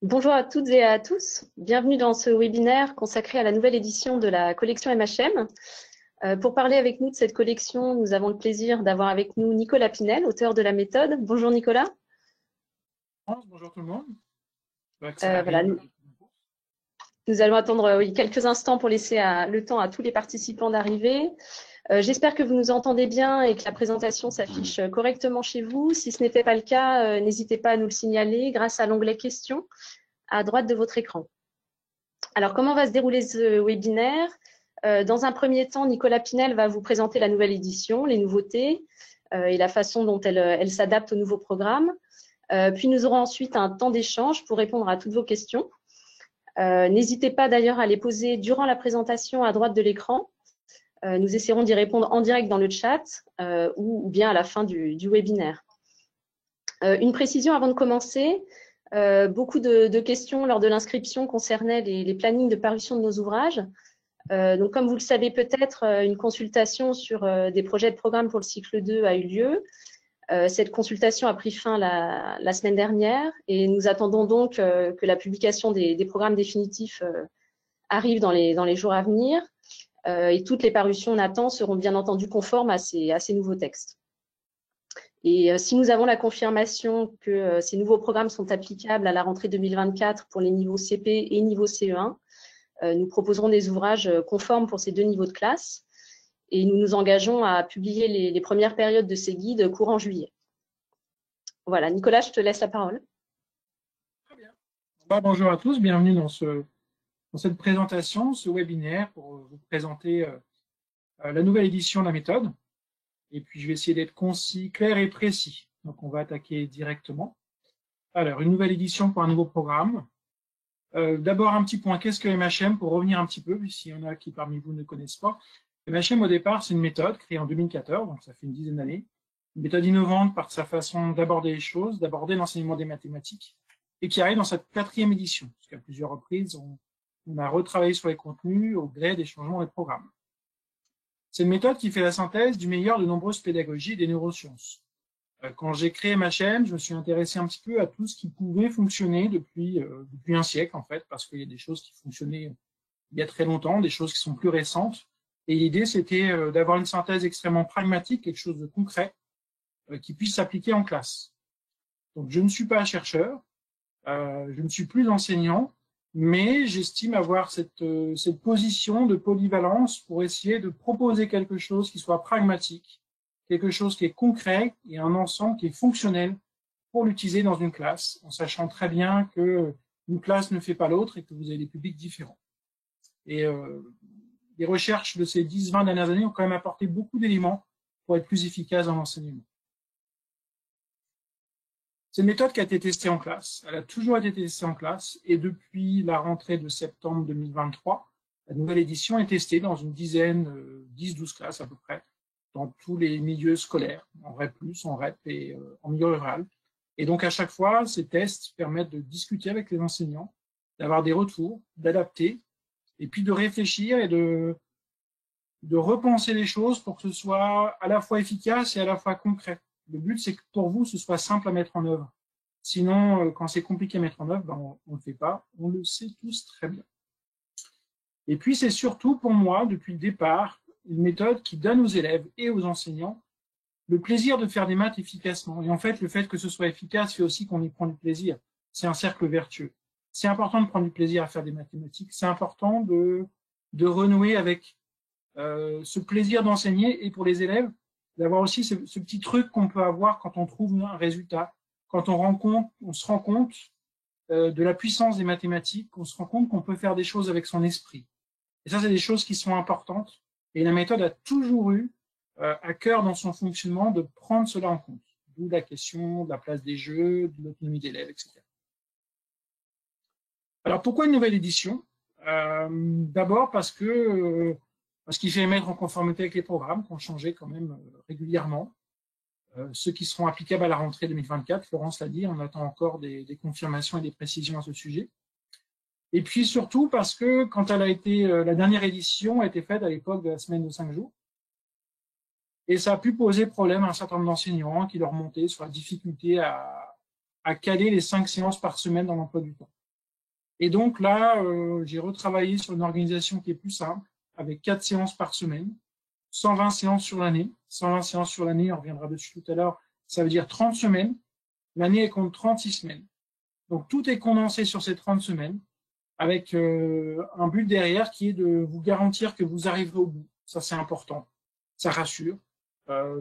Bonjour à toutes et à tous. Bienvenue dans ce webinaire consacré à la nouvelle édition de la collection MHM. Pour parler avec nous de cette collection, nous avons le plaisir d'avoir avec nous Nicolas Pinel, auteur de la méthode. Bonjour Nicolas. Bonjour tout le monde. Voilà, nous allons attendre quelques instants pour laisser le temps à tous les participants d'arriver. J'espère que vous nous entendez bien et que la présentation s'affiche correctement chez vous. Si ce n'était pas le cas, n'hésitez pas à nous le signaler grâce à l'onglet questions à droite de votre écran. Alors, comment va se dérouler ce webinaire? Dans un premier temps, Nicolas Pinel va vous présenter la nouvelle édition, les nouveautés et la façon dont elle s'adapte au nouveau programme. Puis nous aurons ensuite un temps d'échange pour répondre à toutes vos questions. N'hésitez pas d'ailleurs à les poser durant la présentation à droite de l'écran. Nous essaierons d'y répondre en direct dans le chat ou bien à la fin du webinaire. Une précision avant de commencer. Beaucoup de questions lors de l'inscription concernaient les plannings de parution de nos ouvrages. Donc, comme vous le savez peut-être, une consultation sur des projets de programme pour le cycle 2 a eu lieu. Cette consultation a pris fin la semaine dernière et nous attendons donc que la publication des programmes définitifs arrive dans les jours à venir. Et toutes les parutions Nathan seront bien entendu conformes à ces nouveaux textes. Et si nous avons la confirmation que ces nouveaux programmes sont applicables à la rentrée 2024 pour les niveaux CP et niveau CE1, nous proposerons des ouvrages conformes pour ces deux niveaux de classe et nous nous engageons à publier les premières périodes de ces guides courant juillet. Voilà, Nicolas, je te laisse la parole. Très bien. Bonjour à tous, bienvenue dans cette présentation, ce webinaire pour vous présenter la nouvelle édition de la méthode. Et puis je vais essayer d'être concis, clair et précis. Donc on va attaquer directement. Alors, une nouvelle édition pour un nouveau programme. D'abord un petit point, qu'est-ce que MHM pour revenir un petit peu, s'il y en a qui parmi vous ne connaissent pas. MHM au départ c'est une méthode créée en 2014, donc ça fait une dizaine d'années. Une méthode innovante par sa façon d'aborder les choses, d'aborder l'enseignement des mathématiques, et qui arrive dans cette 4e édition, parce qu'à plusieurs reprises, on a retravaillé sur les contenus au gré des changements des programmes. C'est une méthode qui fait la synthèse du meilleur de nombreuses pédagogies et des neurosciences. Quand j'ai créé MHM, je me suis intéressé un petit peu à tout ce qui pouvait fonctionner depuis un siècle, en fait, parce qu'il y a des choses qui fonctionnaient il y a très longtemps, des choses qui sont plus récentes. Et l'idée, c'était d'avoir une synthèse extrêmement pragmatique, quelque chose de concret, qui puisse s'appliquer en classe. Donc, je ne suis pas chercheur, je ne suis plus enseignant, mais j'estime avoir cette position de polyvalence pour essayer de proposer quelque chose qui soit pragmatique, quelque chose qui est concret et un ensemble qui est fonctionnel pour l'utiliser dans une classe, en sachant très bien qu'une classe ne fait pas l'autre et que vous avez des publics différents. Et les recherches de ces 10-20 dernières années ont quand même apporté beaucoup d'éléments pour être plus efficaces dans l'enseignement. C'est une méthode qui a été testée en classe. Elle a toujours été testée en classe et depuis la rentrée de septembre 2023, la nouvelle édition est testée dans une dizaine, 10-12 classes à peu près, dans tous les milieux scolaires, en REP+, en REP et en milieu rural. Et donc à chaque fois, ces tests permettent de discuter avec les enseignants, d'avoir des retours, d'adapter, et puis de réfléchir et de repenser les choses pour que ce soit à la fois efficace et à la fois concret. Le but, c'est que pour vous, ce soit simple à mettre en œuvre. Sinon, quand c'est compliqué à mettre en œuvre, ben, on ne le fait pas. On le sait tous très bien. Et puis, c'est surtout pour moi, depuis le départ, une méthode qui donne aux élèves et aux enseignants le plaisir de faire des maths efficacement. Et en fait, le fait que ce soit efficace fait aussi qu'on y prend du plaisir. C'est un cercle vertueux. C'est important de prendre du plaisir à faire des mathématiques. C'est important de renouer avec ce plaisir d'enseigner et pour les élèves, d'avoir aussi ce petit truc qu'on peut avoir quand on trouve un résultat, quand on se rend compte de la puissance des mathématiques, on se rend compte qu'on peut faire des choses avec son esprit. Et ça, c'est des choses qui sont importantes. Et la méthode a toujours eu à cœur dans son fonctionnement de prendre cela en compte. D'où la question de la place des jeux, de l'autonomie d'élèves, etc. Alors, pourquoi une nouvelle édition? D'abord parce qu'il fait mettre en conformité avec les programmes qui ont changé quand même régulièrement. Ceux qui seront applicables à la rentrée 2024, Florence l'a dit, on attend encore des confirmations et des précisions à ce sujet. Et puis surtout parce que quand elle a été, la dernière édition a été faite à l'époque de la semaine de 5 jours, et ça a pu poser problème à un certain nombre d'enseignants qui leur montaient sur la difficulté à caler les 5 séances par semaine dans l'emploi du temps. Et donc là, j'ai retravaillé sur une organisation qui est plus simple, avec 4 séances par semaine, 120 séances sur l'année. 120 séances sur l'année, on reviendra dessus tout à l'heure, ça veut dire 30 semaines. L'année, elle compte 36 semaines. Donc tout est condensé sur ces 30 semaines, avec un but derrière qui est de vous garantir que vous arriverez au bout. Ça, c'est important. Ça rassure.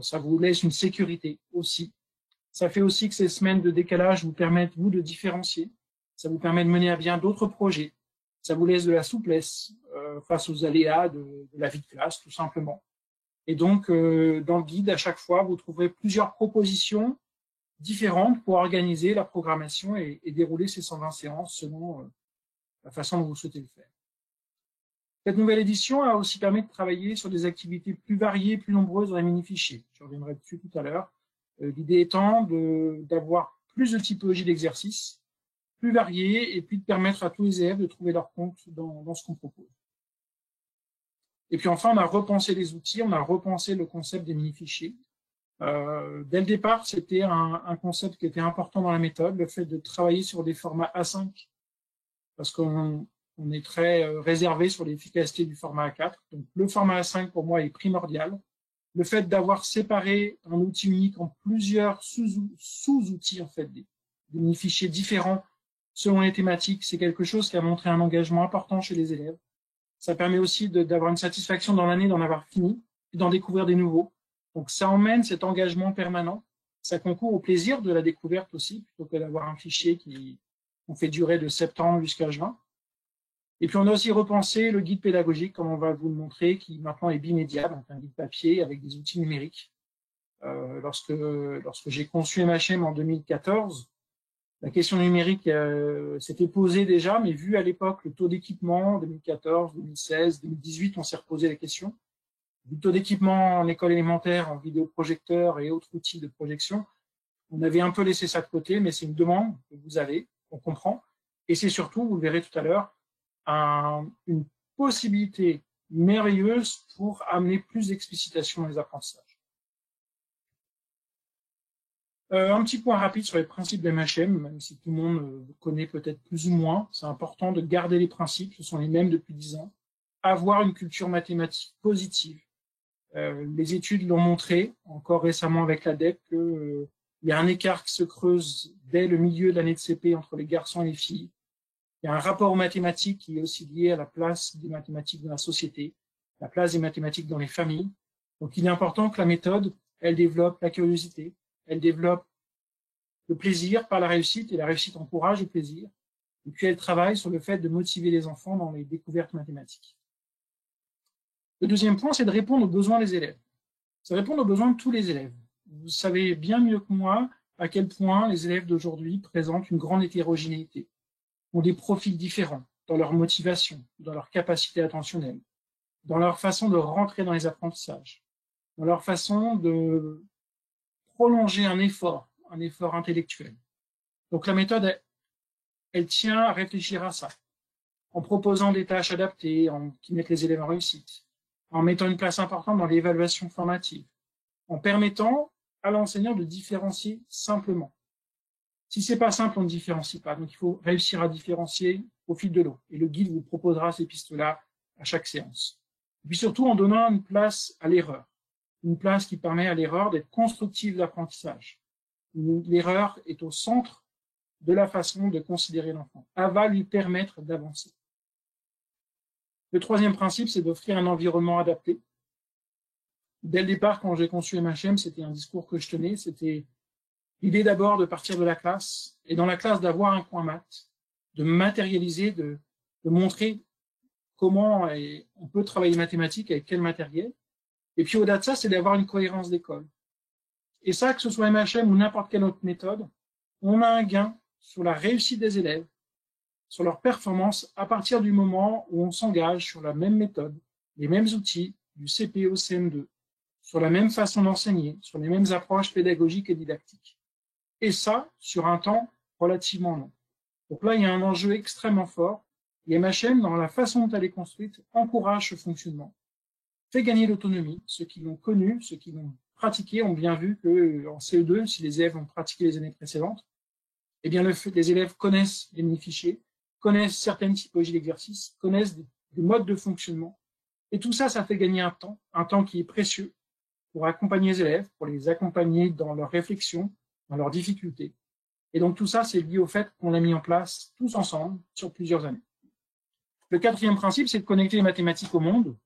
Ça vous laisse une sécurité aussi. Ça fait aussi que ces semaines de décalage vous permettent, vous, de différencier. Ça vous permet de mener à bien d'autres projets. Ça vous laisse de la souplesse face aux aléas de la vie de classe, tout simplement. Et donc, dans le guide, à chaque fois, vous trouverez plusieurs propositions différentes pour organiser la programmation et dérouler ces 120 séances selon la façon dont vous souhaitez le faire. Cette nouvelle édition a aussi permis de travailler sur des activités plus variées, plus nombreuses dans les mini-fichiers. Je reviendrai dessus tout à l'heure. L'idée étant d'avoir plus de typologies d'exercices, plus variées, et puis de permettre à tous les élèves de trouver leur compte dans ce qu'on propose. Et puis enfin, on a repensé les outils, on a repensé le concept des mini-fichiers. Dès le départ, c'était un concept qui était important dans la méthode, le fait de travailler sur des formats A5, parce qu'on est très réservé sur l'efficacité du format A4. Donc le format A5, pour moi, est primordial. Le fait d'avoir séparé un outil unique en plusieurs sous-outils, en fait, des mini-fichiers différents selon les thématiques, c'est quelque chose qui a montré un engagement important chez les élèves. Ça permet aussi d'avoir une satisfaction dans l'année d'en avoir fini et d'en découvrir des nouveaux. Donc ça emmène cet engagement permanent. Ça concourt au plaisir de la découverte aussi, plutôt que d'avoir un fichier qu'on fait durer de septembre jusqu'à juin. Et puis on a aussi repensé le guide pédagogique, comme on va vous le montrer, qui maintenant est bimédia, donc un guide papier avec des outils numériques. Lorsque j'ai conçu MHM en 2014, la question numérique s'était posée déjà, mais vu à l'époque le taux d'équipement, 2014, 2016, 2018, on s'est reposé la question. Le taux d'équipement en école élémentaire, en vidéoprojecteur et autres outils de projection, on avait un peu laissé ça de côté, mais c'est une demande que vous avez, on comprend. Et c'est surtout, vous le verrez tout à l'heure, une possibilité merveilleuse pour amener plus d'explicitation dans les apprentissages. Un petit point rapide sur les principes de MHM, même si tout le monde connaît peut-être plus ou moins, c'est important de garder les principes, ce sont les mêmes depuis 10 ans. Avoir une culture mathématique positive. Les études l'ont montré, encore récemment avec l'ADEC, qu'il y a un écart qui se creuse dès le milieu de l'année de CP entre les garçons et les filles. Il y a un rapport aux mathématiques qui est aussi lié à la place des mathématiques dans la société, la place des mathématiques dans les familles. Donc il est important que la méthode, elle développe la curiosité, elle développe le plaisir par la réussite, et la réussite encourage le plaisir. Et puis elle travaille sur le fait de motiver les enfants dans les découvertes mathématiques. Le deuxième point, c'est de répondre aux besoins des élèves. C'est répondre aux besoins de tous les élèves. Vous savez bien mieux que moi à quel point les élèves d'aujourd'hui présentent une grande hétérogénéité, ont des profils différents dans leur motivation, dans leur capacité attentionnelle, dans leur façon de rentrer dans les apprentissages, dans leur façon de prolonger un effort intellectuel. Donc la méthode, elle tient à réfléchir à ça, en proposant des tâches adaptées, qui mettent les élèves en réussite, en mettant une place importante dans l'évaluation formative, en permettant à l'enseignant de différencier simplement. Si c'est pas simple, on ne différencie pas. Donc il faut réussir à différencier au fil de l'eau. Et le guide vous proposera ces pistes-là à chaque séance. Et puis surtout en donnant une place à l'erreur. Une place qui permet à l'erreur d'être constructive d'apprentissage. L'erreur est au centre de la façon de considérer l'enfant. Elle va lui permettre d'avancer. Le troisième principe, c'est d'offrir un environnement adapté. Dès le départ, quand j'ai conçu MHM, c'était un discours que je tenais. C'était l'idée d'abord de partir de la classe, et dans la classe d'avoir un coin maths, de matérialiser, de montrer comment on peut travailler les mathématiques avec quel matériel. Et puis au-delà de ça, c'est d'avoir une cohérence d'école. Et ça, que ce soit MHM ou n'importe quelle autre méthode, on a un gain sur la réussite des élèves, sur leur performance, à partir du moment où on s'engage sur la même méthode, les mêmes outils, du CP au CM2, sur la même façon d'enseigner, sur les mêmes approches pédagogiques et didactiques. Et ça, sur un temps relativement long. Donc là, il y a un enjeu extrêmement fort. Et MHM, dans la façon dont elle est construite, encourage ce fonctionnement, fait gagner l'autonomie. Ceux qui l'ont connu, ceux qui l'ont pratiqué ont bien vu qu'en CE2, si les élèves ont pratiqué les années précédentes, eh bien les élèves connaissent les mini-fichiers, connaissent certaines typologies d'exercices, connaissent des modes de fonctionnement. Et tout ça, ça fait gagner un temps qui est précieux pour accompagner les élèves, pour les accompagner dans leur réflexion, dans leurs difficultés. Et donc tout ça, c'est lié au fait qu'on l'a mis en place tous ensemble sur plusieurs années. Le quatrième principe, c'est de connecter les mathématiques au monde,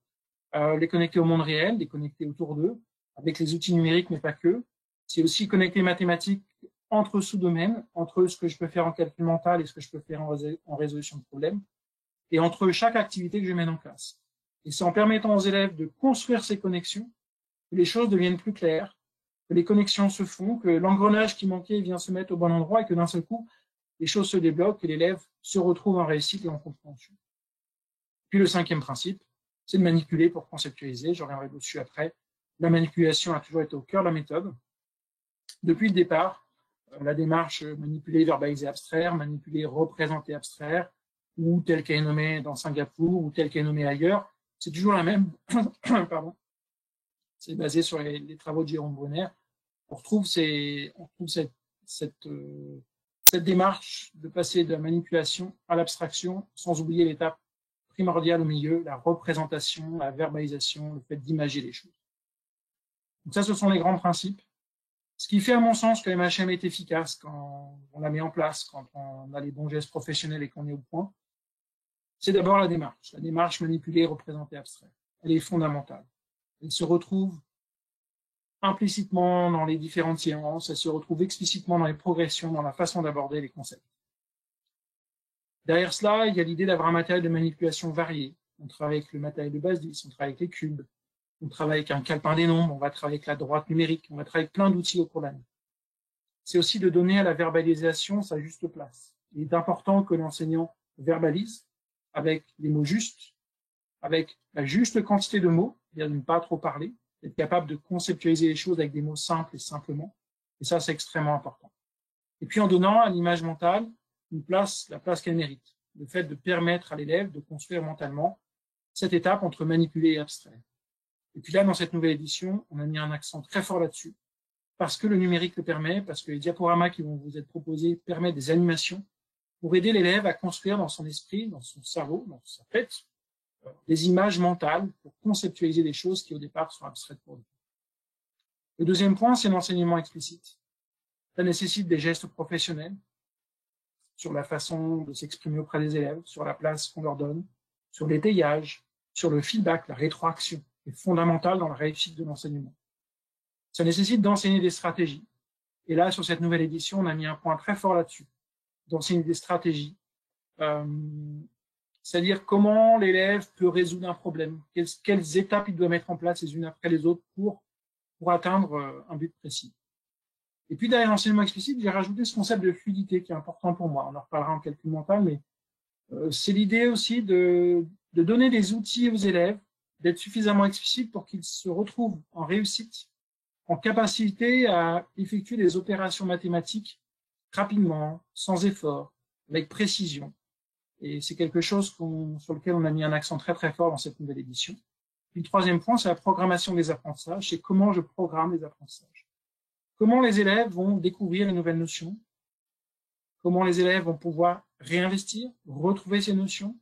les connecter au monde réel, les connecter autour d'eux, avec les outils numériques, mais pas que. C'est aussi connecter les mathématiques entre sous-domaines, entre ce que je peux faire en calcul mental et ce que je peux faire en résolution de problèmes, et entre chaque activité que je mène en classe. Et c'est en permettant aux élèves de construire ces connexions que les choses deviennent plus claires, que les connexions se font, que l'engrenage qui manquait vient se mettre au bon endroit et que d'un seul coup, les choses se débloquent et l'élève se retrouve en réussite et en compréhension. Puis le cinquième principe, c'est de manipuler pour conceptualiser. Je reviendrai dessus après. La manipulation a toujours été au cœur de la méthode. Depuis le départ, la démarche manipuler, verbaliser, abstraire, manipuler, représenter, abstraire, ou telle qu'elle est nommée dans Singapour, ou telle qu'elle est nommée ailleurs, c'est toujours la même. Pardon. C'est basé sur les travaux de Jérôme Brunner. On retrouve cette démarche de passer de la manipulation à l'abstraction, sans oublier l'étape primordiale au milieu, la représentation, la verbalisation, le fait d'imager les choses. Donc ça, ce sont les grands principes. Ce qui fait, à mon sens, que MHM est efficace quand on la met en place, quand on a les bons gestes professionnels et qu'on est au point, c'est d'abord la démarche manipuler, représenter, abstraire. Elle est fondamentale. Elle se retrouve implicitement dans les différentes séances, elle se retrouve explicitement dans les progressions, dans la façon d'aborder les concepts. Derrière cela, il y a l'idée d'avoir un matériel de manipulation varié. On travaille avec le matériel de base 10, on travaille avec les cubes, on travaille avec un calepin des nombres, on va travailler avec la droite numérique, on va travailler avec plein d'outils au cours de l'année. C'est aussi de donner à la verbalisation sa juste place. Il est important que l'enseignant verbalise avec les mots justes, avec la juste quantité de mots, c'est-à-dire de ne pas trop parler, d'être capable de conceptualiser les choses avec des mots simples et simplement. Et ça, c'est extrêmement important. Et puis en donnant à l'image mentale la place qu'elle mérite. Le fait de permettre à l'élève de construire mentalement cette étape entre manipuler et abstraire. Et puis là, dans cette nouvelle édition, on a mis un accent très fort là-dessus, parce que le numérique le permet, parce que les diaporamas qui vont vous être proposés permettent des animations pour aider l'élève à construire dans son esprit, dans son cerveau, dans sa tête, des images mentales pour conceptualiser des choses qui au départ sont abstraites pour lui. Le deuxième point, c'est l'enseignement explicite. Ça nécessite des gestes professionnels sur la façon de s'exprimer auprès des élèves, sur la place qu'on leur donne, sur l'étayage, sur le feedback, la rétroaction, qui est fondamentale dans la réussite de l'enseignement. Ça nécessite d'enseigner des stratégies. Et là, sur cette nouvelle édition, on a mis un point très fort là-dessus, d'enseigner des stratégies. C'est-à-dire comment l'élève peut résoudre un problème, quelles étapes il doit mettre en place les unes après les autres pour atteindre un but précis. Et puis derrière l'enseignement explicite, j'ai rajouté ce concept de fluidité qui est important pour moi. On en reparlera en calcul mental, mais c'est l'idée aussi de donner des outils aux élèves, d'être suffisamment explicite pour qu'ils se retrouvent en réussite, en capacité à effectuer des opérations mathématiques rapidement, sans effort, avec précision. Et c'est quelque chose sur lequel on a mis un accent très très fort dans cette nouvelle édition. Puis le troisième point, c'est la programmation des apprentissages, c'est comment je programme les apprentissages. Comment les élèves vont découvrir les nouvelles notions, comment les élèves vont pouvoir réinvestir, retrouver ces notions,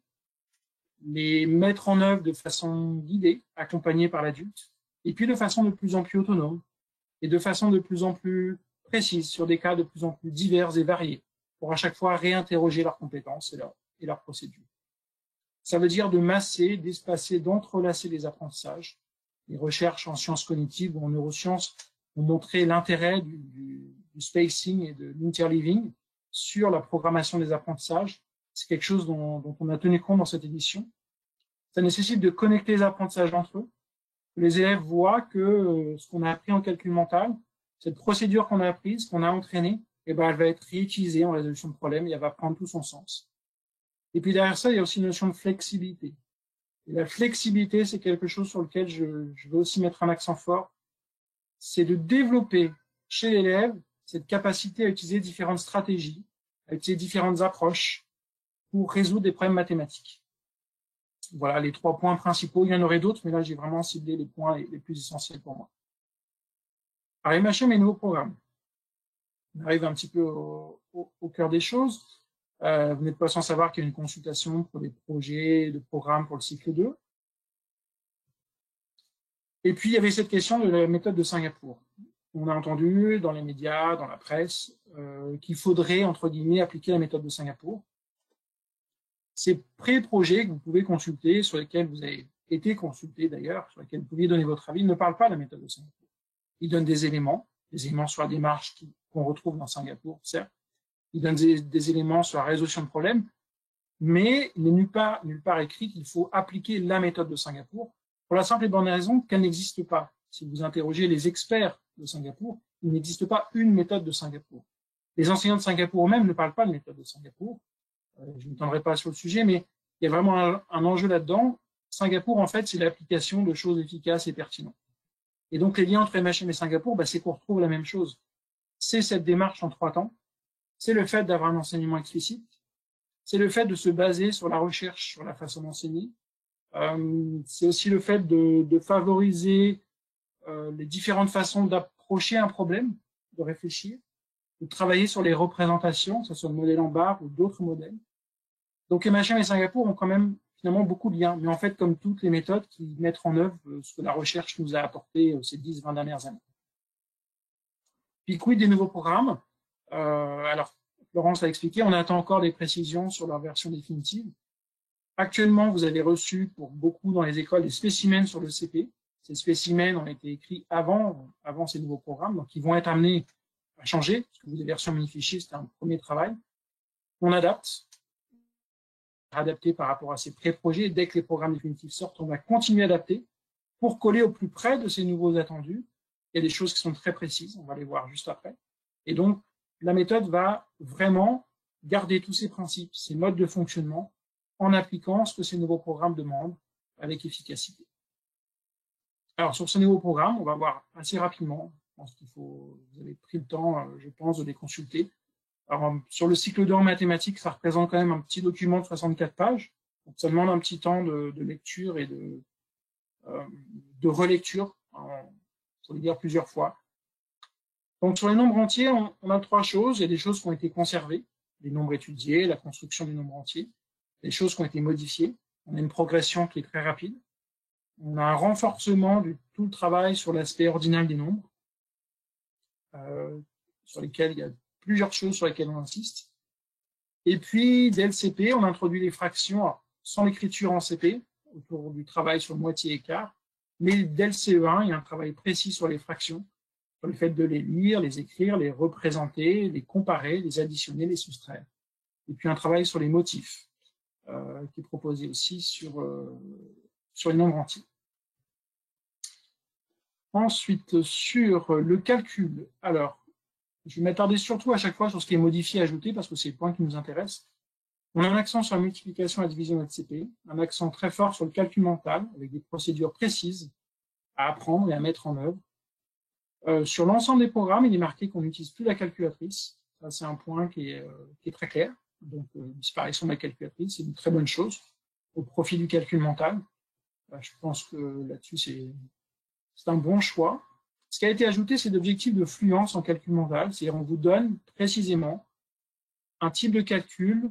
les mettre en œuvre de façon guidée, accompagnée par l'adulte, et puis de façon de plus en plus autonome, et de façon de plus en plus précise sur des cas de plus en plus divers et variés, pour à chaque fois réinterroger leurs compétences et leurs procédures. Ça veut dire de masser, d'espacer, d'entrelacer les apprentissages. Les recherches en sciences cognitives ou en neurosciences ont montré l'intérêt du spacing et de l'interleaving sur la programmation des apprentissages. C'est quelque chose dont on a tenu compte dans cette édition. Ça nécessite de connecter les apprentissages entre eux. Que les élèves voient que ce qu'on a appris en calcul mental, cette procédure qu'on a apprise, qu'on a entraînée, eh ben, elle va être réutilisée en résolution de problèmes et elle va prendre tout son sens. Et puis derrière ça, il y a aussi une notion de flexibilité. Et la flexibilité, c'est quelque chose sur lequel je veux aussi mettre un accent fort. C'est de développer chez l'élève cette capacité à utiliser différentes stratégies, à utiliser différentes approches pour résoudre des problèmes mathématiques. Voilà les 3 points principaux. Il y en aurait d'autres, mais là, j'ai vraiment ciblé les points les plus essentiels pour moi. Alors, MHM et nouveaux programmes. On arrive un petit peu au cœur des choses. Vous n'êtes pas sans savoir qu'il y a une consultation pour des projets de programmes pour le cycle 2. Et puis, il y avait cette question de la méthode de Singapour. On a entendu dans les médias, dans la presse, qu'il faudrait, entre guillemets, appliquer la méthode de Singapour. Ces pré-projets que vous pouvez consulter, sur lesquels vous avez été consulté d'ailleurs, sur lesquels vous pouviez donner votre avis, ne parlent pas de la méthode de Singapour. Ils donnent des éléments sur la démarche qu'on retrouve dans Singapour, certes. Ils donnent des éléments sur la résolution de problèmes, mais il n'est nulle part écrit qu'il faut appliquer la méthode de Singapour, pour la simple et bonne raison qu'elle n'existe pas. Si vous interrogez les experts de Singapour, il n'existe pas une méthode de Singapour. Les enseignants de Singapour eux-mêmes ne parlent pas de méthode de Singapour. Je ne m'étendrai pas sur le sujet, mais il y a vraiment un enjeu là-dedans. Singapour, en fait, c'est l'application de choses efficaces et pertinentes. Et donc, les liens entre MHM et Singapour, c'est qu'on retrouve la même chose. C'est cette démarche en 3 temps. C'est le fait d'avoir un enseignement explicite. C'est le fait de se baser sur la recherche, sur la façon d'enseigner. C'est aussi le fait de favoriser les différentes façons d'approcher un problème, de réfléchir, de travailler sur les représentations, que ce soit le modèle en barre ou d'autres modèles. Donc MHM et Singapour ont quand même finalement beaucoup de liens, mais en fait, comme toutes les méthodes qui mettent en œuvre ce que la recherche nous a apporté ces 10-20 dernières années. Puis quid des nouveaux programmes? Alors, Florence l'a expliqué, on attend encore des précisions sur leur version définitive. Actuellement, vous avez reçu pour beaucoup dans les écoles des spécimens sur le CP. Ces spécimens ont été écrits avant ces nouveaux programmes, donc ils vont être amenés à changer, parce que les versions mini-fichiers, c'était un premier travail. On adapte par rapport à ces pré-projets. Dès que les programmes définitifs sortent, on va continuer à adapter pour coller au plus près de ces nouveaux attendus. Il y a des choses qui sont très précises, on va les voir juste après. Et donc, la méthode va vraiment garder tous ces principes, ces modes de fonctionnement, en appliquant ce que ces nouveaux programmes demandent avec efficacité. Alors, sur ce nouveau programme, on va voir assez rapidement. Je pense vous avez pris le temps, je pense, de les consulter. Alors, sur le cycle 2 en mathématiques, ça représente quand même un petit document de 64 pages. Donc, ça demande un petit temps de lecture et de relecture. Il faut les lire plusieurs fois. Donc, sur les nombres entiers, on a 3 choses. Il y a des choses qui ont été conservées, les nombres étudiés, la construction du nombre entier. Des choses qui ont été modifiées. On a une progression qui est très rapide. On a un renforcement de tout le travail sur l'aspect ordinal des nombres, sur lesquels il y a plusieurs choses sur lesquelles on insiste. Et puis, dès le CP, on introduit les fractions sans l'écriture en CP, autour du travail sur le moitié et quart. Mais dès le CE1, il y a un travail précis sur les fractions, sur le fait de les lire, les écrire, les représenter, les comparer, les additionner, les soustraire. Et puis un travail sur les motifs, qui est proposé aussi sur les nombres entiers. Ensuite, sur le calcul. Alors, je vais m'attarder surtout à chaque fois sur ce qui est modifié et ajouté, parce que c'est le point qui nous intéresse. On a un accent sur la multiplication et la division de CP, un accent très fort sur le calcul mental, avec des procédures précises à apprendre et à mettre en œuvre. Sur l'ensemble des programmes, il est marqué qu'on n'utilise plus la calculatrice. Ça, c'est un point qui est très clair. Donc, disparition de la calculatrice, c'est une très bonne chose au profit du calcul mental. Je pense que là-dessus, c'est un bon choix. Ce qui a été ajouté, c'est l'objectif de fluence en calcul mental, c'est-à-dire on vous donne précisément un type de calcul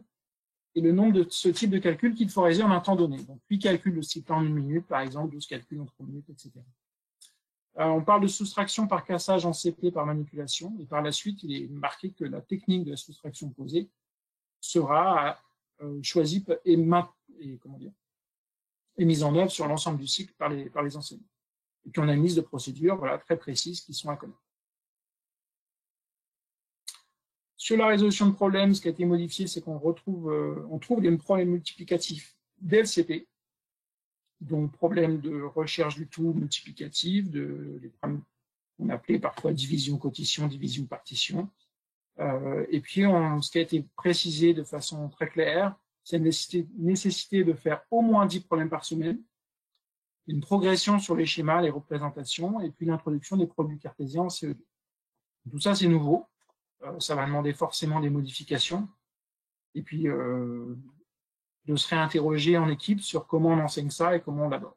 et le nombre de ce type de calcul qu'il faut réaliser en un temps donné. Donc, 8 calculs de cycle en 1 minute, par exemple, 12 calculs en 3 minutes, etc. On parle de soustraction par cassage en CP par manipulation, et par la suite, il est marqué que la technique de la soustraction posée sera choisie et mise en œuvre sur l'ensemble du cycle par les enseignants. Et puis on a une liste de procédures très précises qui sont à connaître. Sur la résolution de problèmes, ce qui a été modifié, c'est qu'on trouve les problèmes multiplicatifs dès le CP. Donc problème de recherche du tout multiplicatif, les problèmes qu'on appelait parfois division quotition, division partition. Et puis ce qui a été précisé de façon très claire, c'est la nécessité de faire au moins 10 problèmes par semaine, une progression sur les schémas, les représentations, et puis l'introduction des produits cartésiens en CE2. Tout ça, c'est nouveau. Ça va demander forcément des modifications. Et puis, de se réinterroger en équipe sur comment on enseigne ça et comment on l'aborde.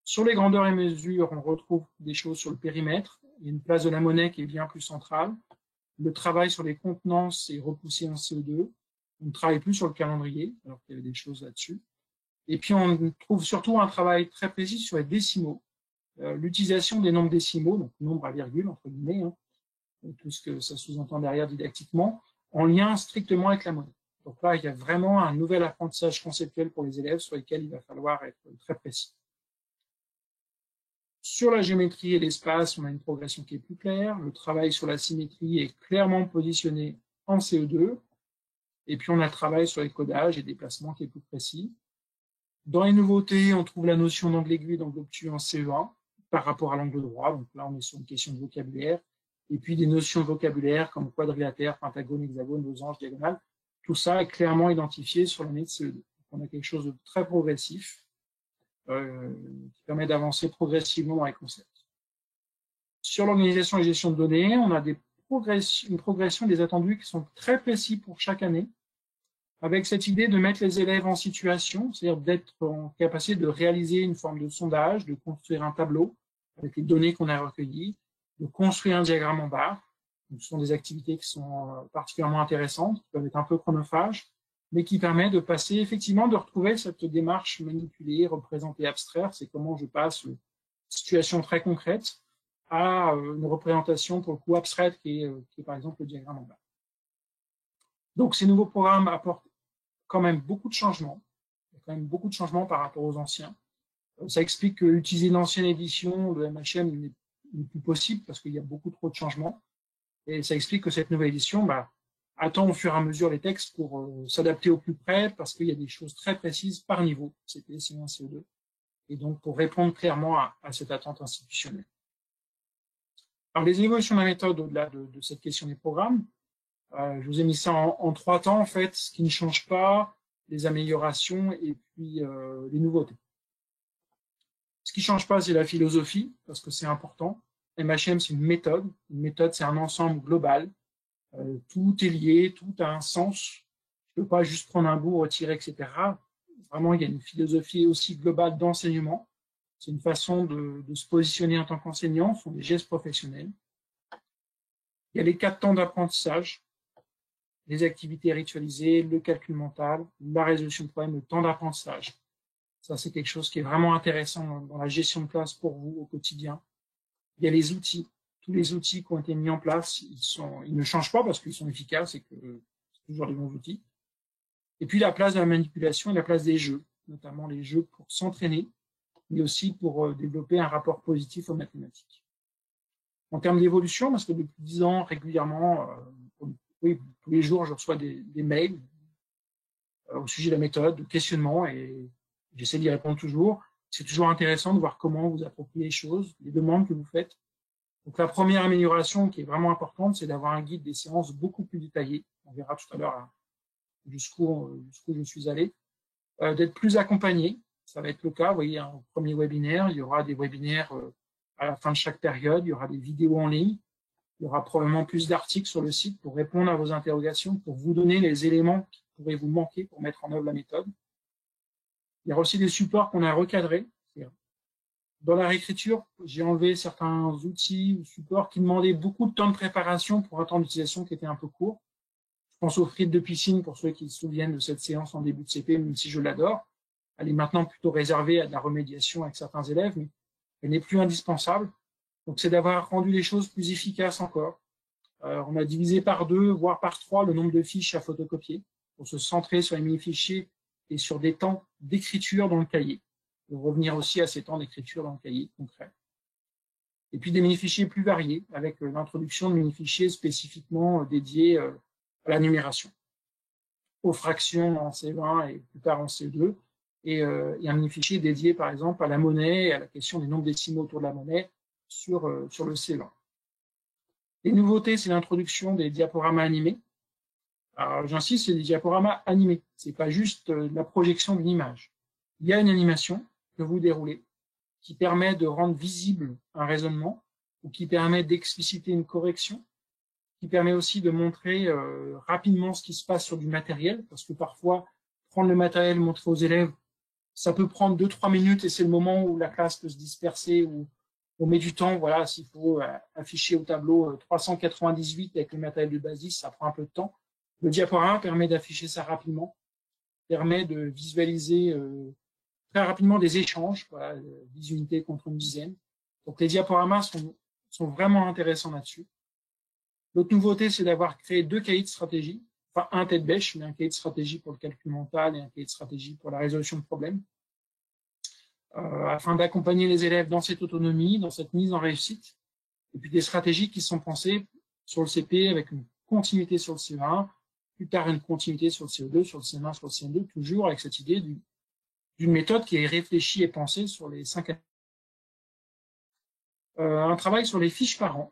Sur les grandeurs et mesures, on retrouve des choses sur le périmètre. Il y a une place de la monnaie qui est bien plus centrale. Le travail sur les contenances est repoussé en CE2. On ne travaille plus sur le calendrier, alors qu'il y avait des choses là-dessus. Et puis, on trouve surtout un travail très précis sur les décimaux. L'utilisation des nombres décimaux, donc nombre à virgule, entre guillemets, hein, tout ce que ça sous-entend derrière didactiquement, en lien strictement avec la monnaie. Donc là, il y a vraiment un nouvel apprentissage conceptuel pour les élèves sur lesquels il va falloir être très précis. Sur la géométrie et l'espace, on a une progression qui est plus claire. Le travail sur la symétrie est clairement positionné en CE2. Et puis, on a le travail sur les codages et déplacements qui est plus précis. Dans les nouveautés, on trouve la notion d'angle aigu et d'angle obtus en CE1 par rapport à l'angle droit. Donc là, on est sur une question de vocabulaire. Et puis, des notions de vocabulaire comme quadrilatère, pentagone, hexagone, losange, diagonale. Tout ça est clairement identifié sur l'année de CE2. Donc, on a quelque chose de très progressif qui permet d'avancer progressivement dans les concepts. Sur l'organisation et gestion de données, on a une progression des attendus qui sont très précis pour chaque année, avec cette idée de mettre les élèves en situation, c'est-à-dire d'être en capacité de réaliser une forme de sondage, de construire un tableau avec les données qu'on a recueillies, de construire un diagramme en barre. Donc, ce sont des activités qui sont particulièrement intéressantes, qui peuvent être un peu chronophages, mais qui permet de passer, effectivement, de retrouver cette démarche manipulée, représenter, abstraire. C'est comment je passe une situation très concrète à une représentation, pour le coup, abstraite, qui est par exemple le diagramme en bas. Donc, ces nouveaux programmes apportent quand même beaucoup de changements. Il y a quand même beaucoup de changements par rapport aux anciens. Ça explique que utiliser l'ancienne édition, le MHM, n'est plus possible parce qu'il y a beaucoup trop de changements. Et ça explique que cette nouvelle édition, attend au fur et à mesure les textes pour s'adapter au plus près, parce qu'il y a des choses très précises par niveau, CP, CO1, CO2, et donc pour répondre clairement à cette attente institutionnelle. Alors, les évolutions de la méthode au-delà de cette question des programmes, je vous ai mis ça en 3 temps, en fait, ce qui ne change pas, les améliorations et puis les nouveautés. Ce qui ne change pas, c'est la philosophie, parce que c'est important. MHM, c'est une méthode. Une méthode, c'est un ensemble global. Tout est lié, tout a un sens. Je ne peux pas juste prendre un bout, retirer, etc. Vraiment, il y a une philosophie aussi globale d'enseignement. C'est une façon de se positionner en tant qu'enseignant, ce sont des gestes professionnels. Il y a les 4 temps d'apprentissage, les activités ritualisées, le calcul mental, la résolution de problèmes, le temps d'apprentissage. Ça, c'est quelque chose qui est vraiment intéressant dans la gestion de classe pour vous au quotidien. Il y a les outils. Tous les outils qui ont été mis en place, ils ne changent pas parce qu'ils sont efficaces et que c'est toujours les bons outils. Et puis la place de la manipulation et la place des jeux, notamment les jeux pour s'entraîner, mais aussi pour développer un rapport positif aux mathématiques. En termes d'évolution, parce que depuis 10 ans, régulièrement, oui, tous les jours, je reçois des mails au sujet de la méthode, de questionnements, et j'essaie d'y répondre toujours. C'est toujours intéressant de voir comment vous appropriez les choses, les demandes que vous faites. Donc la première amélioration qui est vraiment importante, c'est d'avoir un guide des séances beaucoup plus détaillé. On verra tout à l'heure jusqu'où je suis allé. D'être plus accompagné, ça va être le cas. Vous voyez, un premier webinaire, il y aura des webinaires à la fin de chaque période, il y aura des vidéos en ligne, il y aura probablement plus d'articles sur le site pour répondre à vos interrogations, pour vous donner les éléments qui pourraient vous manquer pour mettre en œuvre la méthode. Il y aura aussi des supports qu'on a recadrés. Dans la réécriture, j'ai enlevé certains outils ou supports qui demandaient beaucoup de temps de préparation pour un temps d'utilisation qui était un peu court. Je pense aux frites de piscine pour ceux qui se souviennent de cette séance en début de CP, même si je l'adore. Elle est maintenant plutôt réservée à de la remédiation avec certains élèves, mais elle n'est plus indispensable. Donc, c'est d'avoir rendu les choses plus efficaces encore. On a divisé par 2, voire par 3, le nombre de fiches à photocopier pour se centrer sur les mini-fichiers et sur des temps d'écriture dans le cahier. Pour revenir aussi à ces temps d'écriture dans le cahier concret. Et puis des mini-fichiers plus variés, avec l'introduction de mini-fichiers spécifiquement dédiés à la numération, aux fractions en C20 et plus tard en C2, et un mini-fichier dédié par exemple à la monnaie et à la question des nombres décimaux autour de la monnaie sur le C20. Les nouveautés, c'est l'introduction des diaporamas animés. Alors j'insiste, c'est des diaporamas animés, c'est pas juste la projection d'une image. Il y a une animation que vous déroulez, qui permet de rendre visible un raisonnement, ou qui permet d'expliciter une correction, qui permet aussi de montrer rapidement ce qui se passe sur du matériel, parce que parfois, prendre le matériel, montrer aux élèves, ça peut prendre 2-3 minutes, et c'est le moment où la classe peut se disperser, où on met du temps. Voilà, s'il faut afficher au tableau 398 avec le matériel de basis, ça prend un peu de temps. Le diaporama permet d'afficher ça rapidement, permet de visualiser très rapidement des échanges, voilà, 10 unités contre une dizaine. Donc les diaporamas sont vraiment intéressants là-dessus. L'autre nouveauté, c'est d'avoir créé 2 cahiers de stratégie, enfin un tête-bêche, mais un cahier de stratégie pour le calcul mental et un cahier de stratégie pour la résolution de problèmes, afin d'accompagner les élèves dans cette autonomie, dans cette mise en réussite, et puis des stratégies qui sont pensées sur le CP avec une continuité sur le CE1, plus tard une continuité sur le CE2, sur le CM1, sur le CM2, toujours avec cette idée d'une méthode qui est réfléchie et pensée sur les 5 années. Un travail sur les fiches par an,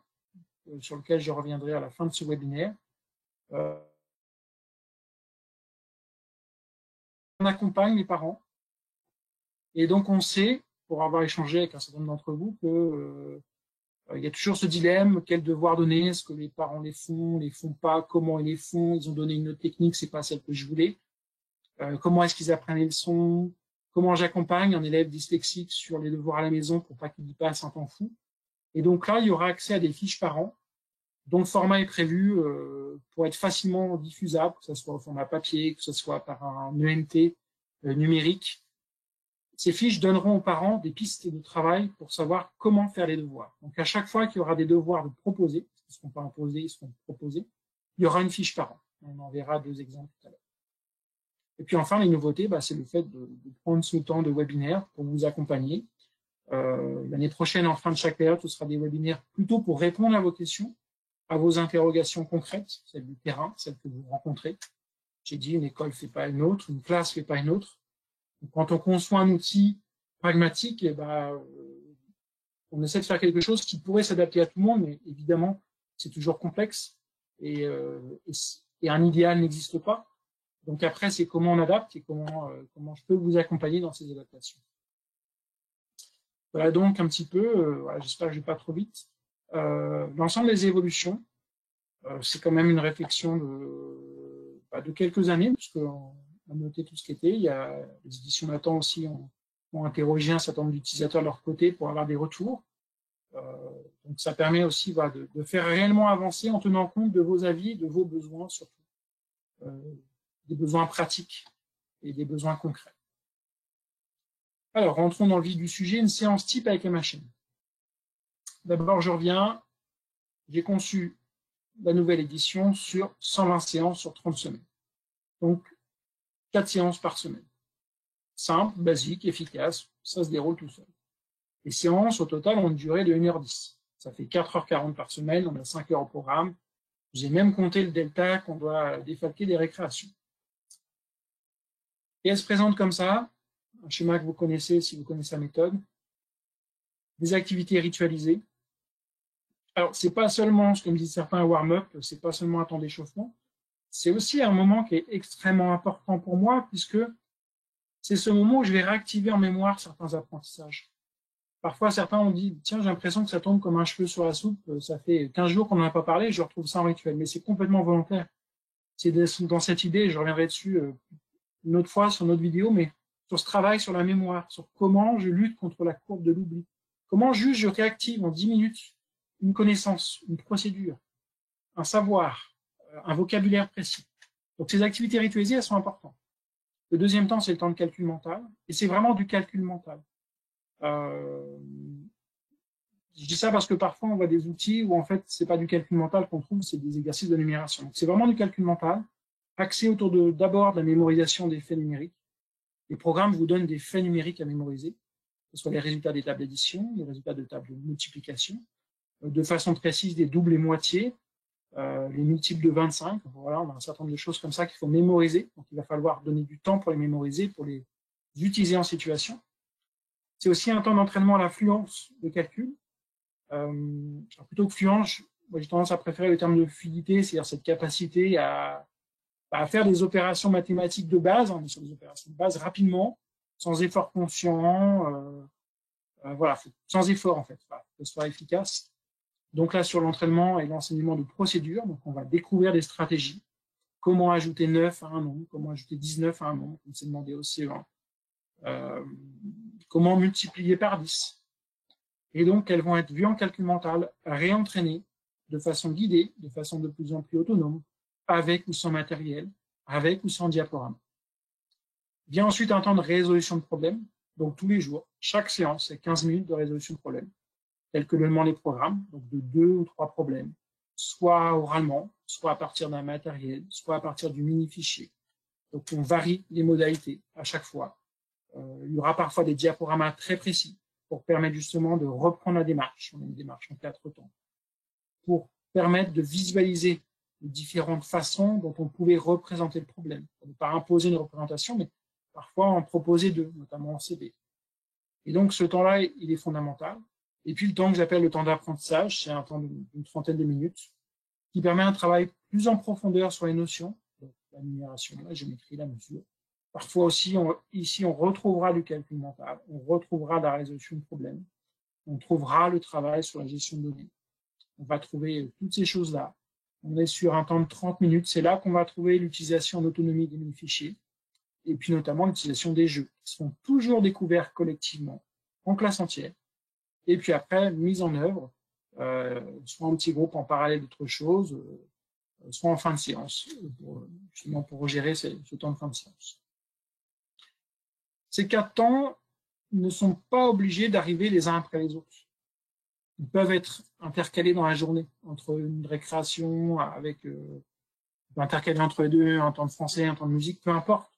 sur lequel je reviendrai à la fin de ce webinaire. On accompagne les parents, et donc on sait, pour avoir échangé avec un certain nombre d'entre vous, que il y a toujours ce dilemme, quel devoir donner, est-ce que les parents les font pas, comment ils les font, ils ont donné une autre technique, c'est pas celle que je voulais, comment est-ce qu'ils apprennent les leçons, comment j'accompagne un élève dyslexique sur les devoirs à la maison pour pas qu'il y passe un temps fou. Et donc là, il y aura accès à des fiches parents dont le format est prévu pour être facilement diffusable, que ce soit au format papier, que ce soit par un ENT numérique. Ces fiches donneront aux parents des pistes de travail pour savoir comment faire les devoirs. Donc, à chaque fois qu'il y aura des devoirs de proposer, ils ne seront pas imposés, ils seront proposés, il y aura une fiche parent. On en verra 2 exemples tout à l'heure. Et puis enfin, les nouveautés, c'est le fait de prendre ce temps de webinaire pour vous accompagner. L'année prochaine, en fin de chaque période, ce sera des webinaires plutôt pour répondre à vos questions, à vos interrogations concrètes, celles du terrain, celles que vous rencontrez. J'ai dit, une école ne fait pas une autre, une classe ne fait pas une autre. Donc, quand on conçoit un outil pragmatique, on essaie de faire quelque chose qui pourrait s'adapter à tout le monde, mais évidemment, c'est toujours complexe et un idéal n'existe pas. Donc après, c'est comment on adapte et comment je peux vous accompagner dans ces adaptations. Voilà donc un petit peu, j'espère que je ne vais pas trop vite. L'ensemble des évolutions, c'est quand même une réflexion de quelques années, puisqu'on a noté tout ce qui était. Il y a les éditions Nathan aussi ont interrogé un certain nombre d'utilisateurs de leur côté pour avoir des retours. Donc ça permet aussi de faire réellement avancer en tenant compte de vos avis, de vos besoins surtout, des besoins pratiques et des besoins concrets. Alors, rentrons dans le vif du sujet, une séance type avec MHN. D'abord, je reviens, j'ai conçu la nouvelle édition sur 120 séances sur 30 semaines. Donc, 4 séances par semaine. Simple, basique, efficace, ça se déroule tout seul. Les séances, au total, ont une durée de 1h10. Ça fait 4h40 par semaine, on a 5 heures au programme. J'ai même compté le delta qu'on doit défalquer des récréations. Et elle se présente comme ça, un schéma que vous connaissez si vous connaissez la méthode. Des activités ritualisées. Alors, c'est pas seulement, comme disent certains, un warm-up, c'est pas seulement un temps d'échauffement, c'est aussi un moment qui est extrêmement important pour moi, puisque c'est ce moment où je vais réactiver en mémoire certains apprentissages. Parfois, certains ont dit, tiens, j'ai l'impression que ça tombe comme un cheveu sur la soupe, ça fait 15 jours qu'on n'en a pas parlé, je retrouve ça en rituel, mais c'est complètement volontaire. C'est dans cette idée, je reviendrai dessus une autre fois sur notre vidéo, mais sur ce travail sur la mémoire, sur comment je lutte contre la courbe de l'oubli. Comment je réactive en 10 minutes une connaissance, une procédure, un savoir, un vocabulaire précis. Donc ces activités ritualisées, elles sont importantes. Le deuxième temps, c'est le temps de calcul mental, et c'est vraiment du calcul mental. Je dis ça parce que parfois on voit des outils où en fait c'est pas du calcul mental qu'on trouve, c'est des exercices de numération. Donc c'est vraiment du calcul mental, axé autour d'abord de la mémorisation des faits numériques. Les programmes vous donnent des faits numériques à mémoriser, que ce soit les résultats des tables d'addition, les résultats de tables de multiplication, de façon précise des doubles et moitiés, les multiples de 25. Voilà, on a un certain nombre de choses comme ça qu'il faut mémoriser. Donc il va falloir donner du temps pour les mémoriser, pour les utiliser en situation. C'est aussi un temps d'entraînement à la fluence de calcul. Plutôt que fluence, moi j'ai tendance à préférer le terme de fluidité, c'est-à-dire cette capacité à faire des opérations mathématiques de base, on est sur des opérations de base rapidement, sans effort conscient, voilà, sans effort en fait, voilà, que ce soit efficace. Donc là, sur l'entraînement et l'enseignement de procédures, donc on va découvrir des stratégies. Comment ajouter 9 à un nombre, comment ajouter 19 à un nombre, comme c'est demandé au CE1. Comment multiplier par 10. Et donc, elles vont être vues en calcul mental, réentraînées de façon guidée, de façon de plus en plus autonome, avec ou sans matériel, avec ou sans diaporama. Vient ensuite un temps de résolution de problèmes, donc tous les jours. Chaque séance, c'est 15 minutes de résolution de problèmes, tels que le demandent les programmes, donc de 2 ou 3 problèmes, soit oralement, soit à partir d'un matériel, soit à partir du mini-fichier. Donc on varie les modalités à chaque fois. Il y aura parfois des diaporamas très précis pour permettre justement de reprendre la démarche. On a une démarche en 4 temps. Pour permettre de visualiser les différentes façons dont on pouvait représenter le problème. Pour ne pas imposer une représentation, mais parfois en proposer 2, notamment en CB. Et donc ce temps-là, il est fondamental. Et puis le temps que j'appelle le temps d'apprentissage, c'est un temps d'une trentaine de minutes, qui permet un travail plus en profondeur sur les notions, donc la numération, la géométrie, la mesure. Parfois aussi, ici, on retrouvera du calcul mental, on retrouvera la résolution de problèmes, on trouvera le travail sur la gestion de données. On va trouver toutes ces choses-là. On est sur un temps de 30 minutes. C'est là qu'on va trouver l'utilisation en autonomie des mini-fichiers et puis notamment l'utilisation des jeux qui seront toujours découverts collectivement en classe entière et puis après mise en œuvre, soit en petit groupe en parallèle d'autres choses, soit en fin de séance, justement pour gérer ce temps de fin de séance. Ces 4 temps ne sont pas obligés d'arriver les uns après les autres. Ils peuvent être intercalés dans la journée, entre une récréation, avec intercalés entre les deux, un temps de français, un temps de musique, peu importe.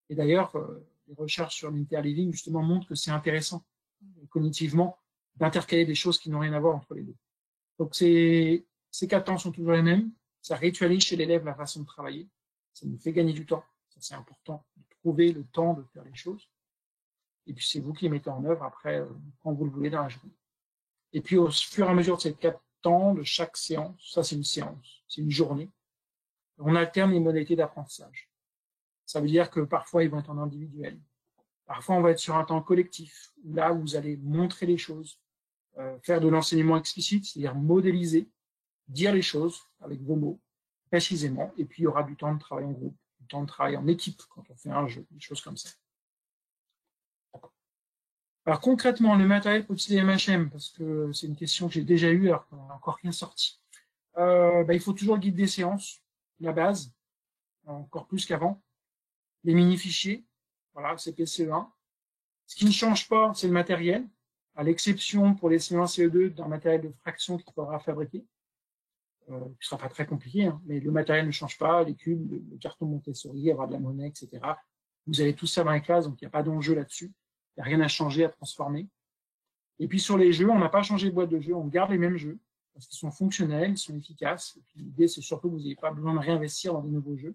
Et d'ailleurs, les recherches sur l'interleaving justement montrent que c'est intéressant, cognitivement, d'intercaler des choses qui n'ont rien à voir entre les deux. Donc ces 4 temps sont toujours les mêmes, ça ritualise chez l'élève la façon de travailler, ça nous fait gagner du temps, ça c'est important, de trouver le temps de faire les choses. Et puis c'est vous qui les mettez en œuvre après, quand vous le voulez dans la journée. Et puis au fur et à mesure de ces 4 temps de chaque séance, ça c'est une séance, c'est une journée, on alterne les modalités d'apprentissage. Ça veut dire que parfois ils vont être en individuel, parfois on va être sur un temps collectif, où là vous allez montrer les choses, faire de l'enseignement explicite, c'est-à-dire modéliser, dire les choses avec vos mots, précisément, et puis il y aura du temps de travail en groupe, du temps de travail en équipe quand on fait un jeu, des choses comme ça. Alors concrètement, le matériel pour utiliser MHM, parce que c'est une question que j'ai déjà eue alors qu'on n'a encore rien sorti. Il faut toujours le guide des séances, la base, encore plus qu'avant. Les mini-fichiers, voilà, CPCE1. Ce qui ne change pas, c'est le matériel, à l'exception pour les CE1, CE2 d'un matériel de fraction qu'il faudra fabriquer, qui ne sera pas très compliqué, hein, mais le matériel ne change pas, les cubes, le carton Montessori, il y aura de la monnaie, etc. Vous avez tout ça dans les classes, donc il n'y a pas d'enjeu là-dessus. Il n'y a rien à changer, à transformer. Et puis sur les jeux, on n'a pas changé de boîte de jeux, on garde les mêmes jeux, parce qu'ils sont fonctionnels, ils sont efficaces. Et puis l'idée, c'est surtout que vous n'ayez pas besoin de réinvestir dans de nouveaux jeux.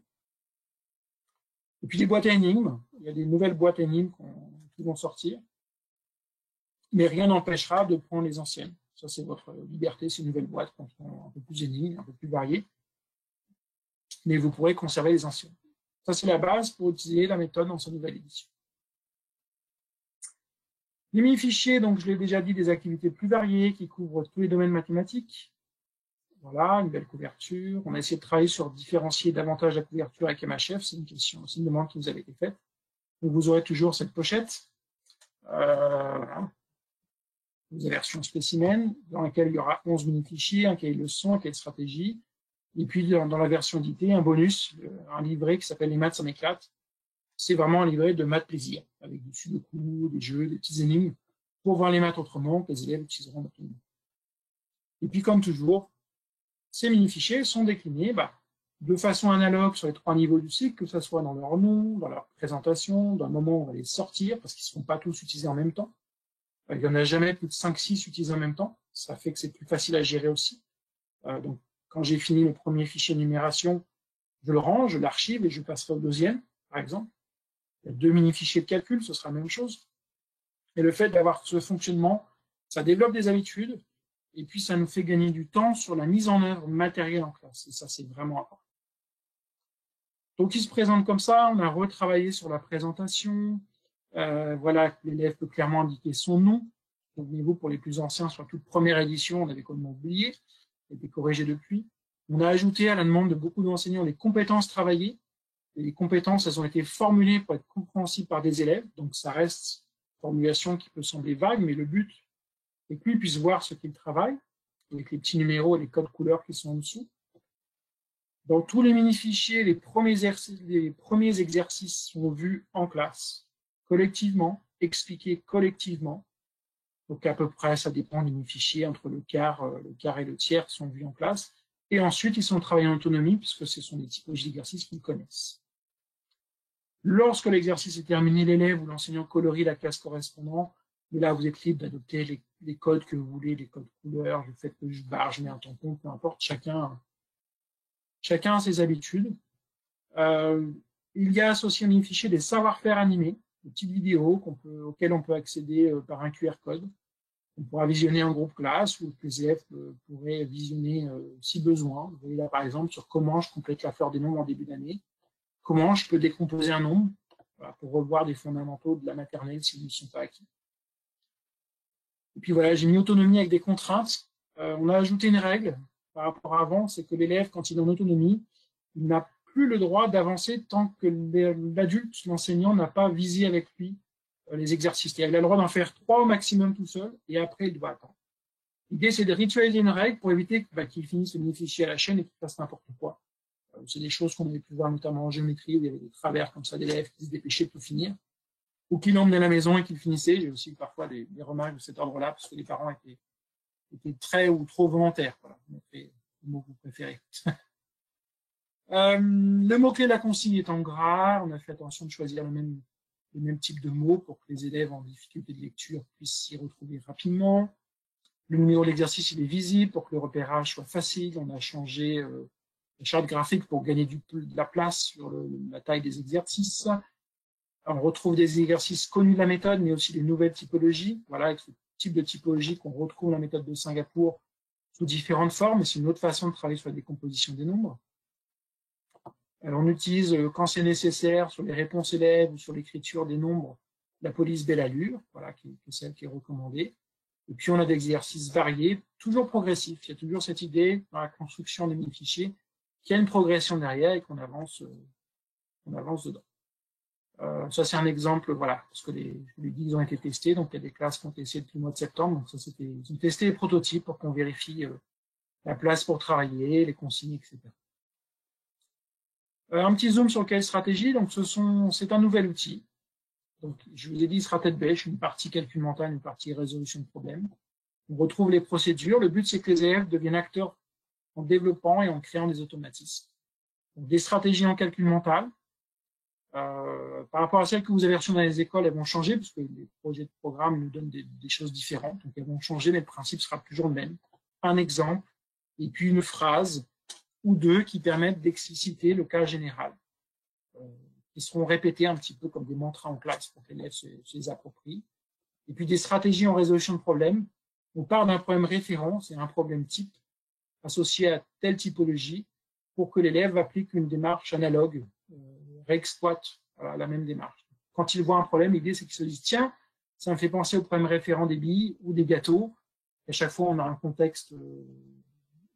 Et puis les boîtes à énigmes, il y a des nouvelles boîtes à énigmes qui vont sortir. Mais rien n'empêchera de prendre les anciennes. Ça, c'est votre liberté, ces nouvelles boîtes, qui sont un peu plus énigmes, un peu plus variées. Mais vous pourrez conserver les anciennes. Ça, c'est la base pour utiliser la méthode dans sa nouvelle édition. Les mini-fichiers, donc je l'ai déjà dit, des activités plus variées qui couvrent tous les domaines mathématiques. Voilà, une belle couverture. On a essayé de travailler sur différencier davantage la couverture avec MHF. C'est une question, c'est une demande qui nous avait été faite. Donc vous aurez toujours cette pochette. Voilà. Une version spécimen dans laquelle il y aura 11 mini-fichiers, un cahier de leçons, un cahier de stratégie. Et puis dans la version éditée, un bonus, un livret qui s'appelle Les maths ça m'éclate. C'est vraiment un livret de maths plaisir, avec du sudoku, des jeux, des petits énigmes, pour voir les maths autrement, que les élèves utiliseront maintenant. Et puis, comme toujours, ces mini-fichiers sont déclinés de façon analogue sur les 3 niveaux du cycle, que ce soit dans leur nom, dans leur présentation, dans le moment où on va les sortir, parce qu'ils ne seront pas tous utilisés en même temps. Il n'y en a jamais plus de 5-6 utilisés en même temps. Ça fait que c'est plus facile à gérer aussi. Donc, quand j'ai fini le premier fichier de numération, je le range, je l'archive et je passerai au deuxième, par exemple. Il y a 2 mini-fichiers de calcul, ce sera la même chose. Et le fait d'avoir ce fonctionnement, ça développe des habitudes, et puis ça nous fait gagner du temps sur la mise en œuvre matérielle en classe. Et ça, c'est vraiment important. Donc, il se présente comme ça. On a retravaillé sur la présentation. Voilà, l'élève peut clairement indiquer son nom. Souvenez-vous, pour les plus anciens, sur la toute première édition, on avait complètement oublié. Ça a été corrigé depuis. On a ajouté à la demande de beaucoup d'enseignants les compétences travaillées. Et les compétences, elles ont été formulées pour être compréhensibles par des élèves. Donc, ça reste une formulation qui peut sembler vague, mais le but est que lui puisse voir ce qu'il travaille, avec les petits numéros et les codes couleurs qui sont en dessous. Dans tous les mini-fichiers, les premiers exercices sont vus en classe, collectivement, expliqués collectivement. Donc à peu près, ça dépend des mini-fichiers, entre le quart et le tiers sont vus en classe. Et ensuite, ils sont travaillés en autonomie, puisque ce sont des typologies d'exercices qu'ils connaissent. Lorsque l'exercice est terminé, l'élève ou l'enseignant colorie la classe correspondante. Mais là, vous êtes libre d'adopter les codes que vous voulez, les codes couleurs, le fait que je barre, je mets un tampon, peu importe, chacun a ses habitudes. Il y a associé à mini-fichier des savoir-faire animés, des petites vidéos auxquelles on peut accéder par un QR code. On pourra visionner en groupe classe ou les élèves pourraient visionner si besoin. Vous voyez là, par exemple, sur comment je complète la fleur des nombres en début d'année, comment je peux décomposer un nombre, voilà, pour revoir des fondamentaux de la maternelle s'ils ne sont pas acquis. Et puis voilà, j'ai mis autonomie avec des contraintes. On a ajouté une règle par rapport à avant, c'est que l'élève, quand il est en autonomie, il n'a plus le droit d'avancer tant que l'adulte, l'enseignant, n'a pas visé avec lui les exercices. Il a le droit d'en faire 3 au maximum tout seul, et après, il doit attendre. L'idée, c'est de ritualiser une règle pour éviter qu'il finisse le mini-fichier à la chaîne et qu'il fasse n'importe quoi. C'est des choses qu'on avait pu voir notamment en géométrie, où il y avait des travers comme ça d'élèves qui se dépêchaient de tout finir, ou qui l'emmenaient à la maison et qui le finissaient. J'ai aussi parfois des remarques de cet ordre-là, parce que les parents étaient très ou trop volontaires. Voilà, le mot que vous préférez. Le mot-clé de la consigne est en gras. On a fait attention de choisir le même type de mots pour que les élèves en difficulté de lecture puissent s'y retrouver rapidement. Le numéro de l'exercice, il est visible pour que le repérage soit facile. On a changé la charte graphique pour gagner de la place sur la taille des exercices. On retrouve des exercices connus de la méthode, mais aussi des nouvelles typologies. Voilà, avec ce type de typologie qu'on retrouve dans la méthode de Singapour sous différentes formes. C'est une autre façon de travailler sur la décomposition des nombres. Alors, on utilise, quand c'est nécessaire, sur les réponses élèves ou sur l'écriture des nombres, la police belle allure, voilà, qui est celle qui est recommandée. Et puis, on a des exercices variés, toujours progressifs. Il y a toujours cette idée, dans la construction des mini-fichiers, qu'il y a une progression derrière et qu'on avance dedans. Ça, c'est un exemple, voilà, parce que les guides ont été testés, donc il y a des classes qui ont été essayées depuis le mois de septembre. Donc ça, ils ont testé les prototypes pour qu'on vérifie la place pour travailler, les consignes, etc. Un petit zoom sur quelle stratégie. Donc, c'est un nouvel outil. Donc, je vous ai dit, il sera tête bêche, une partie calcul mental, une partie résolution de problèmes. On retrouve les procédures. Le but, c'est que les élèves deviennent acteurs en développant et en créant des automatismes. Donc, des stratégies en calcul mental. Par rapport à celles que vous avez reçues dans les écoles, elles vont changer, parce que les projets de programme nous donnent des choses différentes. Donc, elles vont changer, mais le principe sera toujours le même. Un exemple, et puis une phrase ou deux qui permettent d'expliciter le cas général, qui seront répétés un petit peu comme des mantras en classe pour que l'élève se les approprie. Et puis des stratégies en résolution de problèmes. On part d'un problème référent, c'est un problème type, associé à telle typologie, pour que l'élève applique une démarche analogue, réexploite la même démarche. Quand il voit un problème, l'idée c'est qu'il se dise, tiens, ça me fait penser au problème référent des billes ou des gâteaux. Et à chaque fois, on a un contexte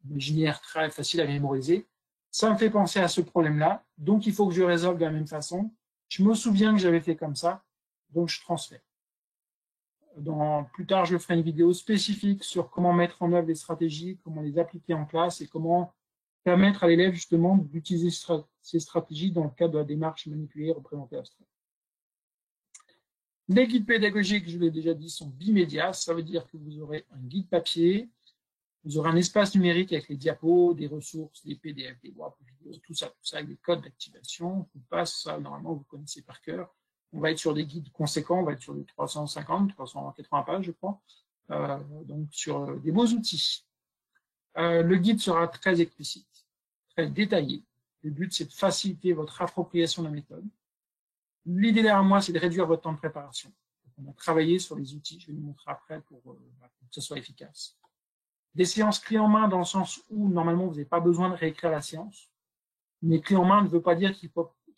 imaginaire très facile à mémoriser. Ça me fait penser à ce problème-là, donc il faut que je résolve de la même façon. Je me souviens que j'avais fait comme ça, donc je transfère. Plus tard, je ferai une vidéo spécifique sur comment mettre en œuvre les stratégies, comment les appliquer en classe et comment permettre à l'élève justement d'utiliser ces stratégies dans le cadre de la démarche manipulée, représentée, abstraite. Les guides pédagogiques, je l'ai déjà dit, sont bimédias. Ça veut dire que vous aurez un guide papier, vous aurez un espace numérique avec les diapos, des ressources, des PDF, des WAP, des vidéos, tout ça avec des codes d'activation. On passe ça, normalement, vous connaissez par cœur. On va être sur des guides conséquents, on va être sur des 350, 380 pages, je crois. Donc, sur des beaux outils. Le guide sera très explicite, très détaillé. Le but, c'est de faciliter votre appropriation de la méthode. L'idée derrière moi, c'est de réduire votre temps de préparation. Donc, on a travaillé sur les outils, je vais vous montrer après pour que ce soit efficace. Des séances clés en main dans le sens où, normalement, vous n'avez pas besoin de réécrire la séance. Mais clé en main ne veut pas dire qu'il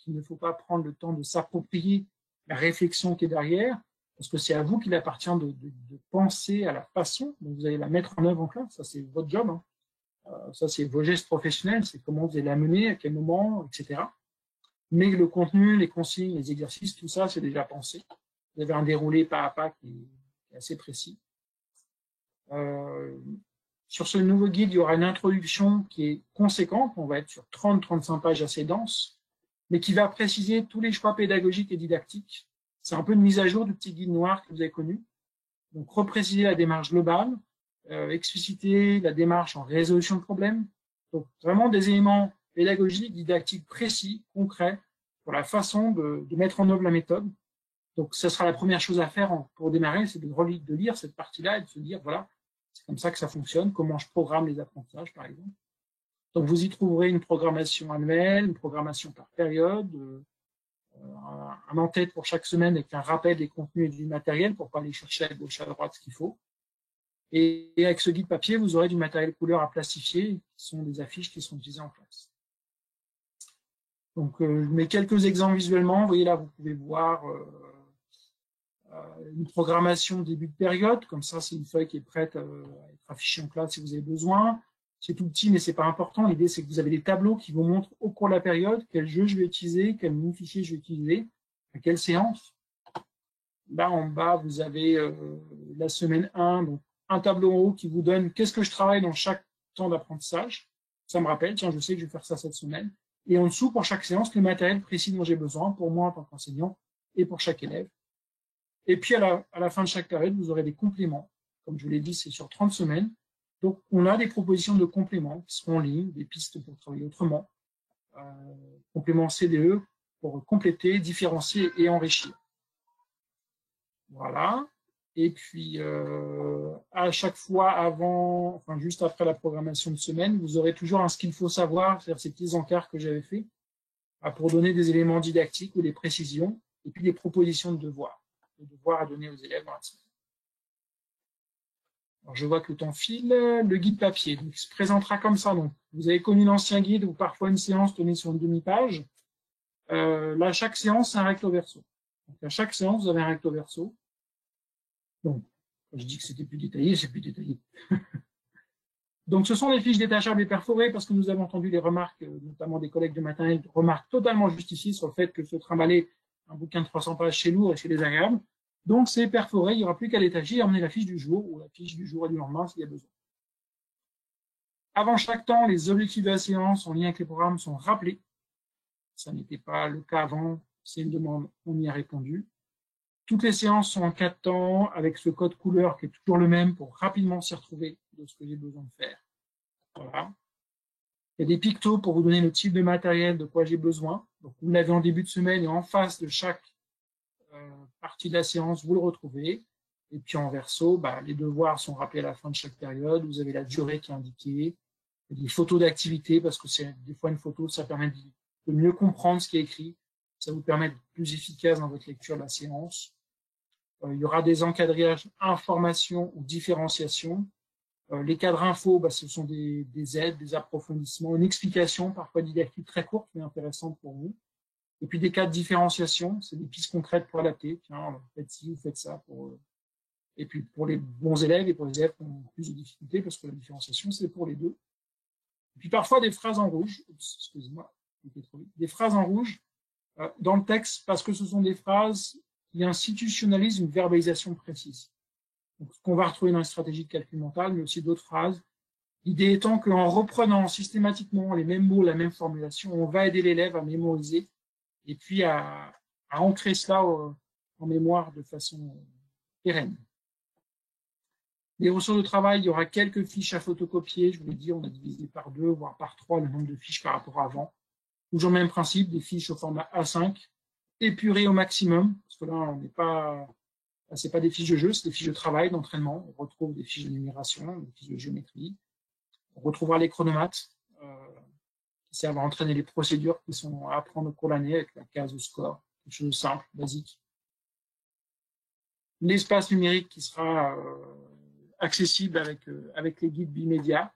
ne faut pas prendre le temps de s'approprier la réflexion qui est derrière, parce que c'est à vous qu'il appartient de penser à la façon dont vous allez la mettre en œuvre en classe. Ça, c'est votre job. Hein. Ça, c'est vos gestes professionnels, c'est comment vous allez la mener, à quel moment, etc. Mais le contenu, les consignes, les exercices, tout ça, c'est déjà pensé. Vous avez un déroulé pas à pas qui est assez précis. Sur ce nouveau guide, il y aura une introduction qui est conséquente, on va être sur 30-35 pages assez denses, mais qui va préciser tous les choix pédagogiques et didactiques. C'est un peu une mise à jour du petit guide noir que vous avez connu. Donc, repréciser la démarche globale, expliciter la démarche en résolution de problèmes. Donc, vraiment des éléments pédagogiques, didactiques précis, concrets, pour la façon de mettre en œuvre la méthode. Donc, ce sera la première chose à faire pour démarrer, c'est de lire cette partie-là et de se dire, voilà, c'est comme ça que ça fonctionne, comment je programme les apprentissages, par exemple. Donc, vous y trouverez une programmation annuelle, une programmation par période, un en-tête pour chaque semaine avec un rappel des contenus et du matériel pour ne pas aller chercher à gauche à droite ce qu'il faut. Et avec ce guide papier, vous aurez du matériel couleur à plastifier, qui sont des affiches qui sont utilisées en classe. Donc, je mets quelques exemples visuellement. Vous voyez là, vous pouvez voir une programmation début de période. Comme ça, c'est une feuille qui est prête à être affichée en classe si vous avez besoin. C'est tout petit, mais c'est pas important. L'idée, c'est que vous avez des tableaux qui vous montrent au cours de la période quel jeu je vais utiliser, quel mini-fichier je vais utiliser, à quelle séance. Là, en bas, vous avez la semaine 1, donc un tableau en haut qui vous donne qu'est-ce que je travaille dans chaque temps d'apprentissage. Ça me rappelle, tiens, je sais que je vais faire ça cette semaine. Et en dessous, pour chaque séance, le matériel précis dont j'ai besoin, pour moi en tant qu'enseignant et pour chaque élève. Et puis, à la fin de chaque période, vous aurez des compléments. Comme je vous l'ai dit, c'est sur 30 semaines. Donc, on a des propositions de compléments qui seront en ligne, des pistes pour travailler autrement, compléments CDE pour compléter, différencier et enrichir. Voilà. Et puis, à chaque fois juste après la programmation de semaine, vous aurez toujours ce qu'il faut savoir, c'est-à-dire ces petits encarts que j'avais faits, pour donner des éléments didactiques ou des précisions, et puis des propositions de devoirs à donner aux élèves dans la semaine. Alors, je vois que le temps file. Le guide papier, donc, il se présentera comme ça. Donc, vous avez connu l'ancien guide où parfois une séance tenait sur une demi-page. Là, chaque séance, c'est un recto verso. Donc, à chaque séance, vous avez un recto verso. Donc, quand je dis que c'était plus détaillé, c'est plus détaillé. Donc, ce sont des fiches détachables et perforées parce que nous avons entendu les remarques, notamment des collègues de maternelle, remarques totalement justifiées sur le fait que se trimballer un bouquin de 300 pages, c'est lourd et c'est désagréable. Donc, c'est perforé, il n'y aura plus qu'à l'étager et emmener la fiche du jour ou la fiche du jour et du lendemain s'il y a besoin. Avant chaque temps, les objectifs de la séance en lien avec les programmes sont rappelés. Ça n'était pas le cas avant, c'est une demande, on y a répondu. Toutes les séances sont en 4 temps avec ce code couleur qui est toujours le même pour rapidement s'y retrouver de ce que j'ai besoin de faire. Voilà. Il y a des pictos pour vous donner le type de matériel, de quoi j'ai besoin. Donc, vous l'avez en début de semaine et en face de chaque partie de la séance, vous le retrouvez. Et puis en verso, les devoirs sont rappelés à la fin de chaque période. Vous avez la durée qui est indiquée. Il y a des photos d'activité parce que c'est des fois une photo, ça permet de mieux comprendre ce qui est écrit. Ça vous permet d'être plus efficace dans votre lecture de la séance. Il y aura des encadrages, informations ou différenciations. Les cadres infos, ce sont des aides, des approfondissements, une explication parfois didactique très courte mais intéressante pour vous. Et puis des cas de différenciation, c'est des pistes concrètes pour adapter. Tiens, vous faites ci, vous faites ça. Et puis pour les bons élèves et pour les élèves qui ont plus de difficultés, parce que la différenciation, c'est pour les deux. Et puis parfois des phrases en rouge, excusez-moi, des phrases en rouge dans le texte, parce que ce sont des phrases qui institutionnalisent une verbalisation précise. Donc, ce qu'on va retrouver dans les stratégies de calcul mental, mais aussi d'autres phrases. L'idée étant qu'en reprenant systématiquement les mêmes mots, la même formulation, on va aider l'élève à mémoriser et puis à ancrer cela en mémoire de façon pérenne. Les ressources de travail, il y aura quelques fiches à photocopier. Je vous l'ai dit, on a divisé par 2, voire par 3 le nombre de fiches par rapport à avant. Toujours le même principe, des fiches au format A5, épurées au maximum, parce que là, on n'est pas, c'est pas des fiches de jeu, c'est des fiches de travail, d'entraînement. On retrouve des fiches de numération, des fiches de géométrie. On retrouvera les chronomates qui servent à entraîner les procédures qui sont à apprendre au cours de l'année avec la case au score, quelque chose de simple, basique. L'espace numérique qui sera accessible avec les guides bimédia.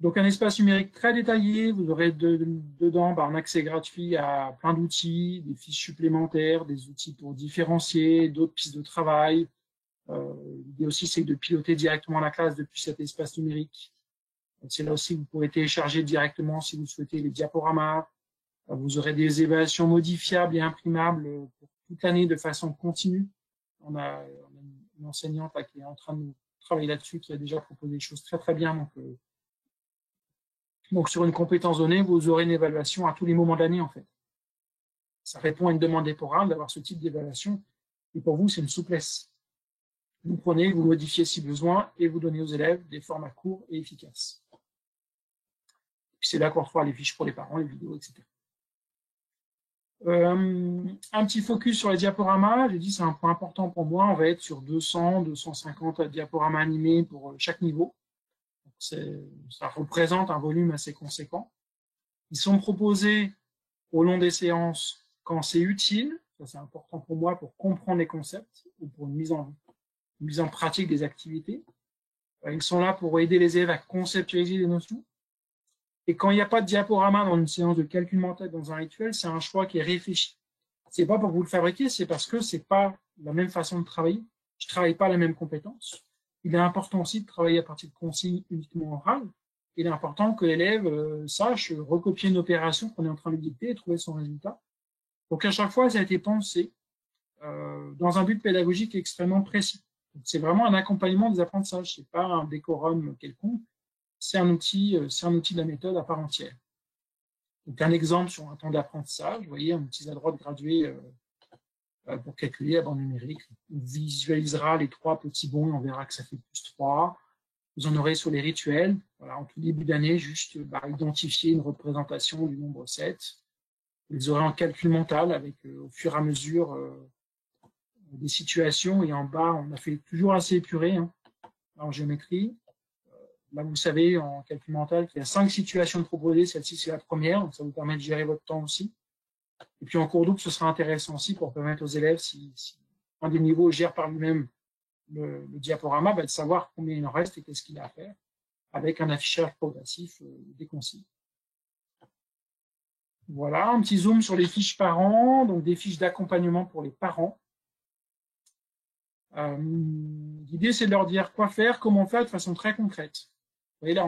Donc un espace numérique très détaillé, vous aurez dedans un accès gratuit à plein d'outils, des fiches supplémentaires, des outils pour différencier, d'autres pistes de travail. L'idée aussi, c'est de piloter directement la classe depuis cet espace numérique. C'est là aussi que vous pourrez télécharger directement, si vous souhaitez, les diaporamas. Vous aurez des évaluations modifiables et imprimables pour toute l'année de façon continue. On a une enseignante là, qui est en train de travailler là-dessus, qui a déjà proposé des choses très très bien. Donc sur une compétence donnée, vous aurez une évaluation à tous les moments de l'année en fait. Ça répond à une demande éporale d'avoir ce type d'évaluation. Et pour vous, c'est une souplesse. Vous prenez, vous modifiez si besoin et vous donnez aux élèves des formats courts et efficaces. Puis c'est là qu'on reçoit les fiches pour les parents, les vidéos, etc. Un petit focus sur les diaporamas. J'ai dit c'est un point important pour moi. On va être sur 200, 250 diaporamas animés pour chaque niveau. Ça représente un volume assez conséquent. Ils sont proposés au long des séances quand c'est utile. Ça, c'est important pour moi pour comprendre les concepts ou pour une mise en pratique des activités. Ils sont là pour aider les élèves à conceptualiser les notions. Et quand il n'y a pas de diaporama dans une séance de calcul mental, dans un rituel, c'est un choix qui est réfléchi. C'est pas pour que vous le fabriquiez, c'est parce que c'est pas la même façon de travailler. Je travaille pas la même compétence. Il est important aussi de travailler à partir de consignes uniquement orales. Il est important que l'élève sache recopier une opération qu'on est en train de dicter et trouver son résultat. Donc à chaque fois, ça a été pensé dans un but pédagogique extrêmement précis. C'est vraiment un accompagnement des apprentissages. C'est pas un décorum quelconque. C'est un outil de la méthode à part entière. Donc un exemple sur un temps d'apprentissage, vous voyez, on utilise la droite graduée pour calculer la bande numérique. On visualisera les 3 petits bonds et on verra que ça fait plus 3. Vous en aurez sur les rituels, voilà, en tout début d'année, juste identifier une représentation du nombre 7. Vous les aurez en calcul mental avec au fur et à mesure des situations. Et en bas, on a fait toujours assez épuré en géométrie. Là, vous savez, en calcul mental, qu'il y a 5 situations proposées. Celle-ci, c'est la première. Donc, ça vous permet de gérer votre temps aussi. Et puis, en cours double, ce sera intéressant aussi pour permettre aux élèves, si un des niveaux gère par lui-même le diaporama, de savoir combien il en reste et qu'est-ce qu'il a à faire, avec un affichage progressif des consignes. Voilà, un petit zoom sur les fiches parents, donc des fiches d'accompagnement pour les parents. L'idée, c'est de leur dire quoi faire, comment faire de façon très concrète. Vous voyez là,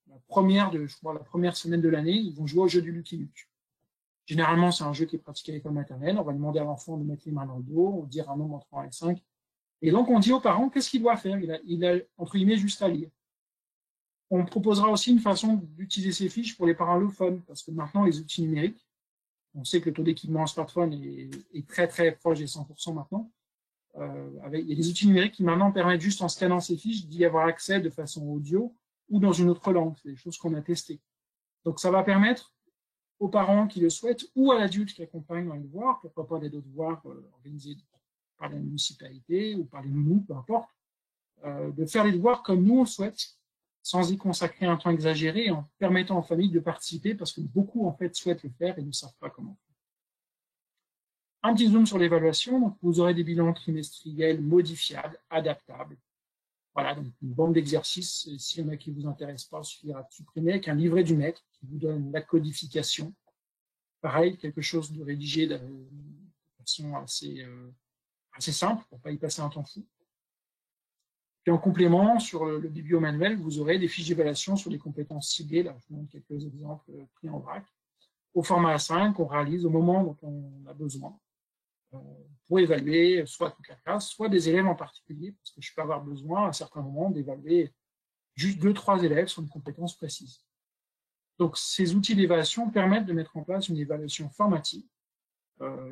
la première semaine de l'année, ils vont jouer au jeu du Lucky Luke. Généralement, c'est un jeu qui est pratiqué à l'école maternelle. On va demander à l'enfant de mettre les mains dans le dos, on va dire un nombre entre 1 et 5. Et donc, on dit aux parents qu'est-ce qu'il doit faire. Il a, entre guillemets, juste à lire. On proposera aussi une façon d'utiliser ces fiches pour les parents allophones, parce que maintenant, les outils numériques, on sait que le taux d'équipement en smartphone est très, très proche des 100% maintenant. Il y a des outils numériques qui maintenant permettent juste en scannant ces fiches d'y avoir accès de façon audio ou dans une autre langue. C'est des choses qu'on a testées. Donc, ça va permettre aux parents qui le souhaitent ou à l'adulte qui accompagne dans les devoirs, pourquoi pas des devoirs organisés par la municipalité ou par les nounous, peu importe, de faire les devoirs comme nous on le souhaite, sans y consacrer un temps exagéré, en permettant aux familles de participer, parce que beaucoup en fait souhaitent le faire et ne savent pas comment. Un petit zoom sur l'évaluation, donc vous aurez des bilans trimestriels modifiables, adaptables. Voilà, donc une banque d'exercices, s'il y en a qui ne vous intéressent pas, il suffira de supprimer, avec un livret du maître qui vous donne la codification. Pareil, quelque chose de rédigé de façon assez simple, pour ne pas y passer un temps fou. Puis en complément, sur le bibliomanuel, vous aurez des fiches d'évaluation sur les compétences ciblées. Là, je vous montre quelques exemples pris en vrac. Au format A5, qu'on réalise au moment dont on a besoin pour évaluer soit toute la classe, soit des élèves en particulier, parce que je peux avoir besoin à certains moments d'évaluer juste 2-3 élèves sur une compétence précise. Donc, ces outils d'évaluation permettent de mettre en place une évaluation formative.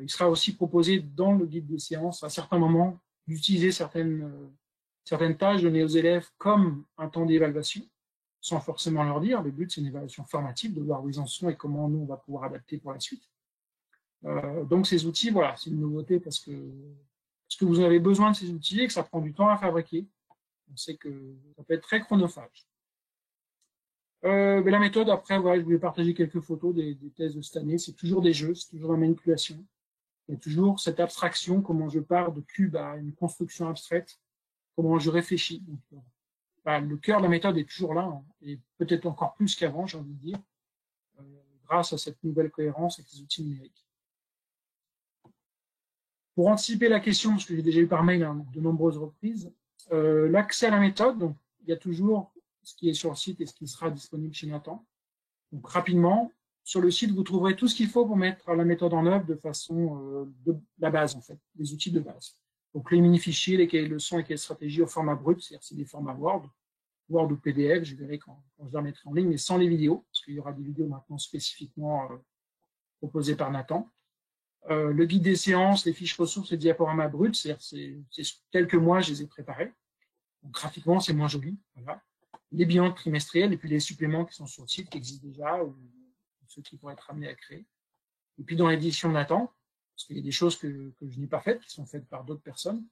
Il sera aussi proposé dans le guide de séance, à certains moments, d'utiliser certaines tâches données aux élèves comme un temps d'évaluation, sans forcément leur dire. Le but, c'est une évaluation formative, de voir où ils en sont et comment nous, on va pouvoir adapter pour la suite. Donc, ces outils, voilà, c'est une nouveauté parce que vous avez besoin de ces outils et que ça prend du temps à fabriquer. On sait que ça peut être très chronophage. Mais la méthode, après, voilà, je voulais partager quelques photos des thèses de cette année. C'est toujours des jeux, c'est toujours la manipulation. Il y a toujours cette abstraction, comment je pars de cube à une construction abstraite, comment je réfléchis. Donc, le cœur de la méthode est toujours là, et peut-être encore plus qu'avant, j'ai envie de dire, grâce à cette nouvelle cohérence avec les outils numériques. Pour anticiper la question, parce que j'ai déjà eu par mail de nombreuses reprises, l'accès à la méthode, donc il y a toujours ce qui est sur le site et ce qui sera disponible chez Nathan. Donc rapidement, sur le site, vous trouverez tout ce qu'il faut pour mettre la méthode en œuvre de façon de la base, en fait, des outils de base. Donc les mini-fichiers, les cahiers de leçons et cahiers de stratégie au format brut, c'est-à-dire c'est des formats Word ou PDF, je verrai quand je les remettrai en ligne, mais sans les vidéos, parce qu'il y aura des vidéos maintenant spécifiquement proposées par Nathan. Le guide des séances, les fiches ressources et diaporamas bruts, c'est-à-dire c'est quelques mois, je les ai préparés. Donc, graphiquement, c'est moins joli. Voilà. Les bilans trimestriels et puis les suppléments qui sont sur le site, qui existent déjà, ou ceux qui pourraient être amenés à créer. Et puis dans l'édition Nathan, parce qu'il y a des choses que je n'ai pas faites, qui sont faites par d'autres personnes,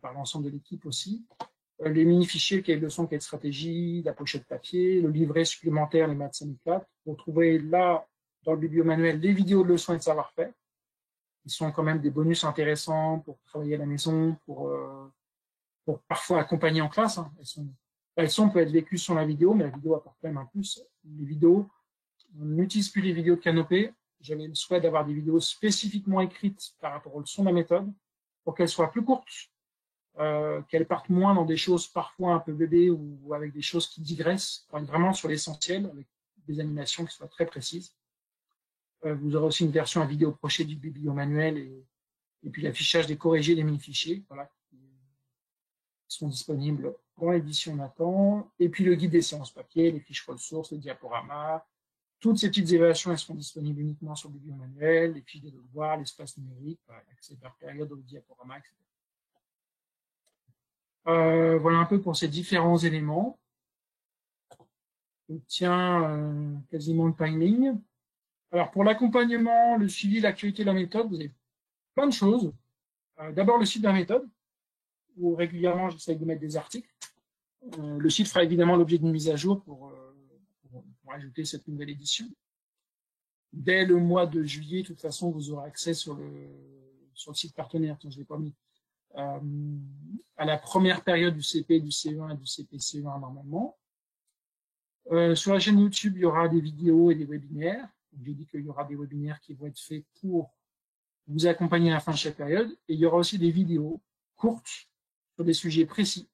par l'ensemble de l'équipe aussi. Les mini-fichiers, le cahier de leçons, le cahier de stratégie, la pochette papier, le livret supplémentaire, les maths 54. Vous trouvez là, dans le bibliomanuel, des vidéos de leçons et de savoir-faire. Ils sont quand même des bonus intéressants pour travailler à la maison, pour parfois accompagner en classe. Hein. La leçon peut être vécue sur la vidéo, mais la vidéo apporte quand même un plus. Les vidéos, on n'utilise plus les vidéos de Canopé. J'avais le souhait d'avoir des vidéos spécifiquement écrites par rapport aux leçons de la méthode, pour qu'elles soient plus courtes, qu'elles partent moins dans des choses parfois un peu bébés ou avec des choses qui digressent, pour être vraiment sur l'essentiel, avec des animations qui soient très précises. Vous aurez aussi une version à vidéo projetée du bibliomanuel et puis l'affichage des corrigés des mini-fichiers, voilà, qui sont disponibles dans l'édition Nathan. Et puis le guide des séances papier, les fiches ressources, les diaporamas. Toutes ces petites évaluations, elles seront disponibles uniquement sur le bibliomanuel, les fiches des devoirs, l'espace numérique, accès par période au diaporama, etc. Voilà un peu pour ces différents éléments. Je tiens quasiment le timing. Alors, pour l'accompagnement, le suivi, l'actualité de la méthode, vous avez plein de choses. D'abord, le site de la méthode, où régulièrement, j'essaie de mettre des articles. Le site fera évidemment l'objet d'une mise à jour pour ajouter cette nouvelle édition. Dès le mois de juillet, de toute façon, vous aurez accès sur le site partenaire, je ne l'ai pas mis, à la première période du CP, du CE1 et du CP-CE1 normalement. Sur la chaîne YouTube, il y aura des vidéos et des webinaires. J'ai dit qu'il y aura des webinaires qui vont être faits pour vous accompagner à la fin de chaque période. Et il y aura aussi des vidéos courtes sur des sujets précis.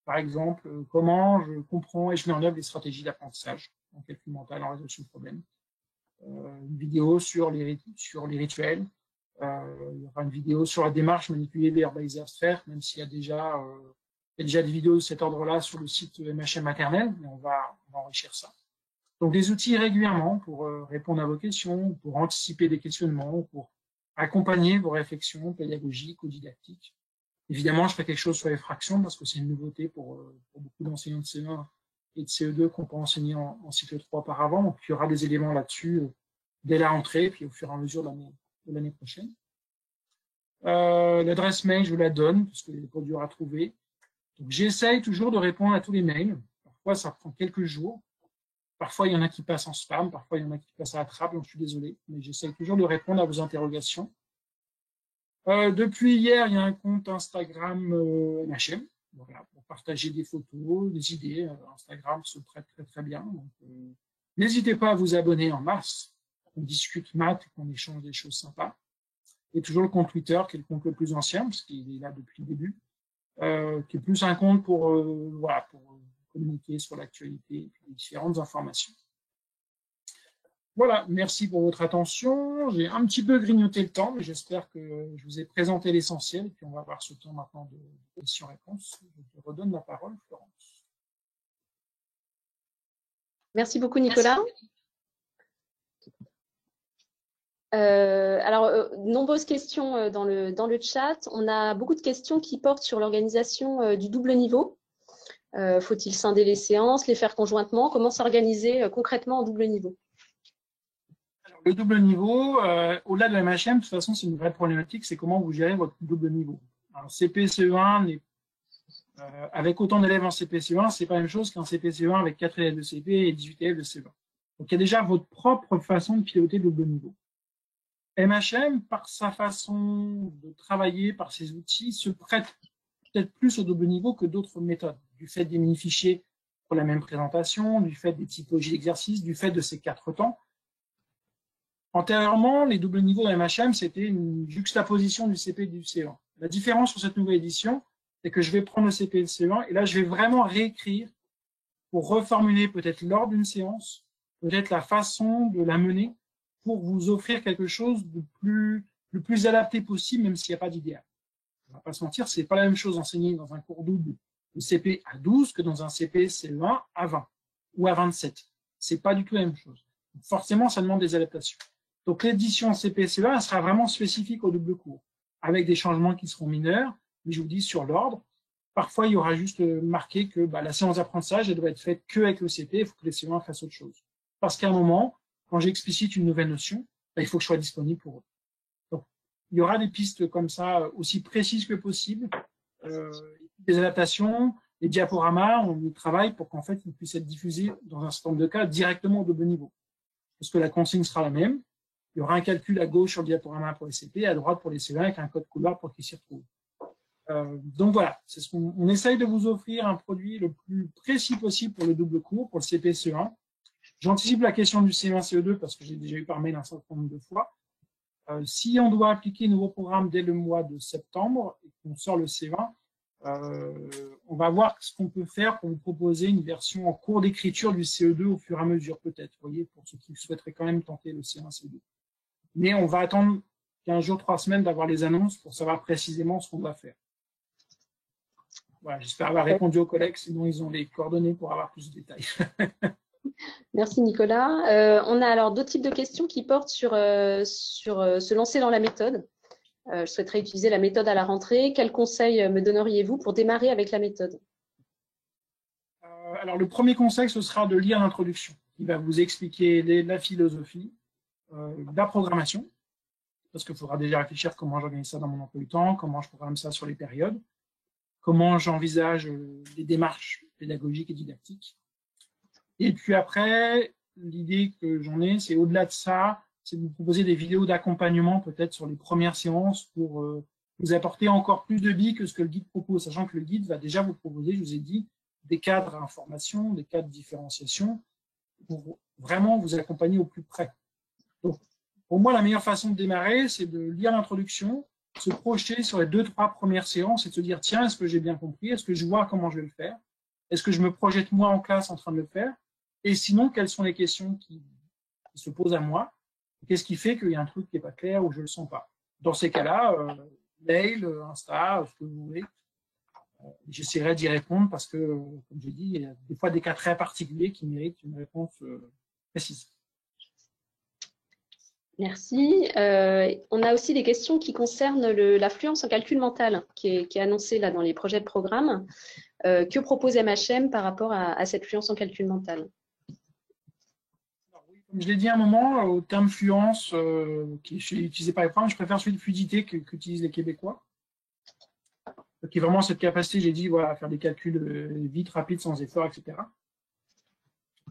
Par exemple, comment je comprends et je mets en œuvre des stratégies d'apprentissage en calcul mental, en résolution de problèmes. Une vidéo sur les rituels. Il y aura une vidéo sur la démarche manipuler, verbaliser, abstraire, même s'il y a déjà des vidéos de cet ordre-là sur le site MHM maternel, mais on va enrichir ça. Donc, des outils régulièrement pour répondre à vos questions, pour anticiper des questionnements, pour accompagner vos réflexions pédagogiques ou didactiques. Évidemment, je ferai quelque chose sur les fractions parce que c'est une nouveauté pour beaucoup d'enseignants de CE1 et de CE2 qu'on peut enseigner en cycle 3 auparavant. Donc, il y aura des éléments là-dessus dès la rentrée, puis au fur et à mesure de l'année prochaine. L'adresse mail, je vous la donne parce qu'elle n'est pas dure à trouver. Donc, j'essaye toujours de répondre à tous les mails. Parfois, ça prend quelques jours. Parfois, il y en a qui passent en spam. Parfois, il y en a qui passent à la trappe. Donc, je suis désolé. Mais j'essaye toujours de répondre à vos interrogations. Depuis hier, il y a un compte Instagram MHM. Voilà, pour partager des photos, des idées. Instagram se traite très, très bien. Donc, n'hésitez pas à vous abonner en masse. On discute maths, qu'on échange des choses sympas. Et toujours le compte Twitter, qui est le compte le plus ancien, parce qu'il est là depuis le début. Qui est plus un compte pour communiquer sur l'actualité et les différentes informations. Voilà, merci pour votre attention. J'ai un petit peu grignoté le temps, mais j'espère que je vous ai présenté l'essentiel. Et puis on va avoir ce temps maintenant de questions-réponses. Je te redonne la parole, Florence. Merci beaucoup, Nicolas. Nombreuses questions dans le chat. On a beaucoup de questions qui portent sur l'organisation du double niveau. Faut-il scinder les séances, les faire conjointement? Comment s'organiser concrètement en double niveau? Alors, le double niveau, au-delà de la MHM, de toute façon, c'est une vraie problématique, c'est comment vous gérez votre double niveau. Alors, CP-CE1, avec autant d'élèves en CP-CE1, c'est pas la même chose qu'un CP-CE1 avec 4 élèves de CP et 18 élèves de CE1. Donc, il y a déjà votre propre façon de piloter le double niveau. MHM, par sa façon de travailler, par ses outils, se prête peut-être plus au double niveau que d'autres méthodes, du fait des mini-fichiers pour la même présentation, du fait des typologies d'exercices, du fait de ces 4 temps. Antérieurement, les doubles niveaux de MHM, c'était une juxtaposition du CP et du CE1. La différence sur cette nouvelle édition, c'est que je vais prendre le CP et le CE1, et là, je vais vraiment réécrire pour reformuler peut-être lors d'une séance, peut-être la façon de la mener, pour vous offrir quelque chose de plus adapté possible, même s'il n'y a pas d'idéal. on va pas se mentir, c'est pas la même chose d'enseigner dans un cours double de CP à 12 que dans un CP CE1 à 20 ou à 27. C'est pas du tout la même chose. Donc forcément, ça demande des adaptations. Donc l'édition CP CE1 elle sera vraiment spécifique au double cours, avec des changements qui seront mineurs, mais je vous dis sur l'ordre. Parfois, il y aura juste marqué que la séance d'apprentissage elle doit être faite que avec le CP, il faut que les CE1 fassent autre chose. Parce qu'à un moment, quand j'explicite une nouvelle notion, il faut que je sois disponible pour eux. Donc, il y aura des pistes comme ça aussi précises que possible, des adaptations, des diaporamas, on y travaille pour qu'en fait, ils puissent être diffusés dans un certain nombre de cas directement au double niveau. Parce que la consigne sera la même. Il y aura un calcul à gauche sur le diaporama pour les CP, à droite pour les CE1 avec un code couleur pour qu'ils s'y retrouvent. Donc voilà, c'est ce qu'on essaye de vous offrir un produit le plus précis possible pour le double cours, pour le CP CE1. J'anticipe la question du CE1 CE2 parce que j'ai déjà eu par mail un certain nombre de fois. Si on doit appliquer un nouveau programme dès le mois de septembre et qu'on sort le CE1, on va voir ce qu'on peut faire pour vous proposer une version en cours d'écriture du CE2 au fur et à mesure, peut-être, vous voyez, pour ceux qui souhaiteraient quand même tenter le CE1 CE2. Mais on va attendre 15 jours, 3 semaines d'avoir les annonces pour savoir précisément ce qu'on doit faire. Voilà, j'espère avoir répondu aux collègues, sinon ils ont les coordonnées pour avoir plus de détails. Merci Nicolas. On a alors d'autres types de questions qui portent sur se lancer dans la méthode. Je souhaiterais utiliser la méthode à la rentrée. Quels conseils me donneriez-vous pour démarrer avec la méthode? Alors le premier conseil, ce sera de lire l'introduction, qui va vous expliquer la philosophie, la programmation, parce qu'il faudra déjà réfléchir comment j'organise ça dans mon emploi du temps, comment je programme ça sur les périodes, comment j'envisage les démarches pédagogiques et didactiques. Et puis après, l'idée que j'en ai, c'est au-delà de ça, c'est de vous proposer des vidéos d'accompagnement peut-être sur les premières séances pour vous apporter encore plus de billes que ce que le guide propose, sachant que le guide va déjà vous proposer, je vous ai dit, des cadres à information, des cadres de différenciation, pour vraiment vous accompagner au plus près. Donc, pour moi, la meilleure façon de démarrer, c'est de lire l'introduction, se projeter sur les 2-3 premières séances et de se dire, tiens, est-ce que j'ai bien compris? Est-ce que je vois comment je vais le faire? Est-ce que je me projette moi en classe en train de le faire? Et sinon, quelles sont les questions qui se posent à moi? Qu'est-ce qui fait qu'il y a un truc qui n'est pas clair ou je ne le sens pas? Dans ces cas-là, mail, Insta, ce que vous voulez, j'essaierai d'y répondre parce que, comme j'ai dit, il y a des fois des cas très particuliers qui méritent une réponse précise. Merci. On a aussi des questions qui concernent l'affluence en calcul mental qui est annoncée là dans les projets de programme. Que propose MHM par rapport à cette fluence en calcul mental? Comme je l'ai dit à un moment, au terme fluence qui est utilisé par les programmes, je préfère celui de fluidité qu'utilisent les Québécois. Qui est vraiment cette capacité, j'ai dit, voilà, à faire des calculs vite, rapides, sans effort, etc.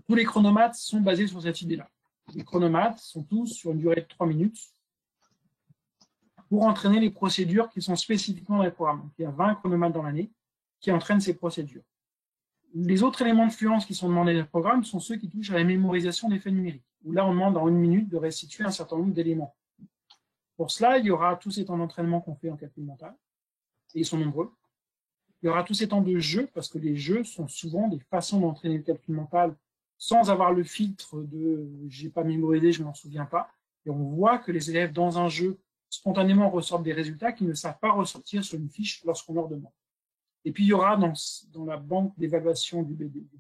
Tous les chronomates sont basés sur cette idée-là. Les chronomates sont tous sur une durée de 3 minutes pour entraîner les procédures qui sont spécifiquement dans les programmes. Donc, il y a 20 chronomates dans l'année qui entraînent ces procédures. Les autres éléments de fluence qui sont demandés dans le programme sont ceux qui touchent à la mémorisation des faits numériques, où là, on demande en 1 minute de restituer un certain nombre d'éléments. Pour cela, il y aura tous ces temps d'entraînement qu'on fait en calcul mental, et ils sont nombreux. Il y aura tous ces temps de jeu, parce que les jeux sont souvent des façons d'entraîner le calcul mental sans avoir le filtre de « j'ai pas mémorisé, je m'en souviens pas ». Et on voit que les élèves, dans un jeu, spontanément ressortent des résultats qu'ils ne savent pas ressortir sur une fiche lorsqu'on leur demande. Et puis, il y aura dans la banque d'évaluation du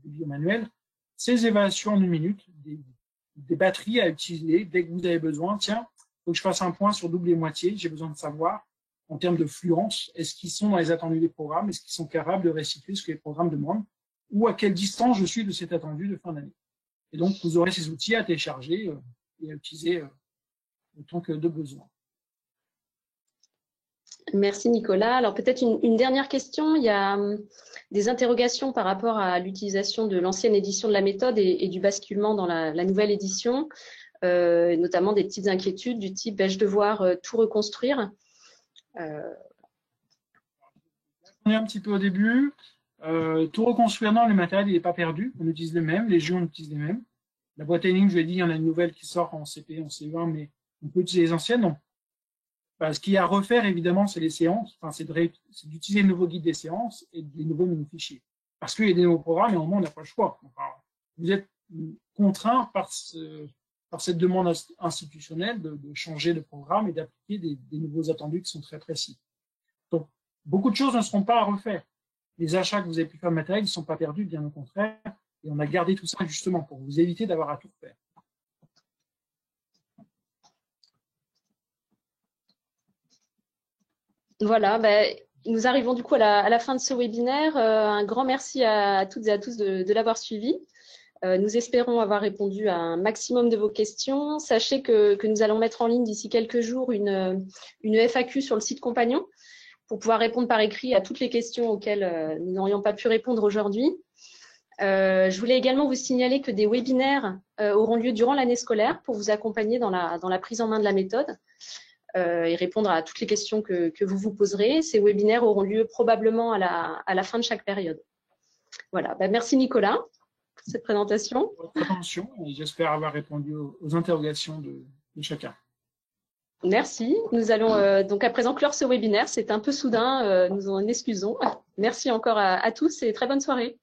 biomanuel ces évaluations en 1 minute, des batteries à utiliser dès que vous avez besoin. Tiens, il faut que je fasse un point sur double et moitié. J'ai besoin de savoir, en termes de fluence, est-ce qu'ils sont dans les attendus des programmes? Est-ce qu'ils sont capables de restituer ce que les programmes demandent? Ou à quelle distance je suis de cet attendu de fin d'année? Et donc, vous aurez ces outils à télécharger et à utiliser autant que de besoin. Merci Nicolas. Alors peut-être une dernière question. Il y a des interrogations par rapport à l'utilisation de l'ancienne édition de la méthode et du basculement dans la nouvelle édition, notamment des petites inquiétudes du type vais-je devoir tout reconstruire? On est un petit peu au début. Tout reconstruire, non, le matériel n'est pas perdu. On utilise le même, les jeux on utilise les mêmes. La boîte à énigmes, je l'ai dit, il y en a une nouvelle qui sort en CP, en CE1, mais on peut utiliser les anciennes, non. Ce qu'il y a à refaire, évidemment, c'est les séances. Enfin, c'est d'utiliser le nouveau guide des séances et les nouveaux mini-fichiers. Parce qu'il y a des nouveaux programmes et au moment, on n'a pas le choix. Enfin, vous êtes contraint par cette demande institutionnelle de changer de programme et d'appliquer des nouveaux attendus qui sont très précis. Donc, beaucoup de choses ne seront pas à refaire. Les achats que vous avez pu faire de matériel ne sont pas perdus, bien au contraire. Et on a gardé tout ça justement pour vous éviter d'avoir à tout refaire. Voilà, nous arrivons du coup à la fin de ce webinaire. Un grand merci à toutes et à tous de l'avoir suivi. Nous espérons avoir répondu à un maximum de vos questions. Sachez que nous allons mettre en ligne d'ici quelques jours une FAQ sur le site Compagnon pour pouvoir répondre par écrit à toutes les questions auxquelles nous n'aurions pas pu répondre aujourd'hui. Je voulais également vous signaler que des webinaires auront lieu durant l'année scolaire pour vous accompagner dans la prise en main de la méthode et répondre à toutes les questions que vous vous poserez. Ces webinaires auront lieu probablement à la fin de chaque période. Voilà, merci Nicolas pour cette présentation. Votre attention, et j'espère avoir répondu aux interrogations de chacun. Merci. Nous allons donc à présent clore ce webinaire. C'est un peu soudain, nous en excusons. Merci encore à tous et très bonne soirée.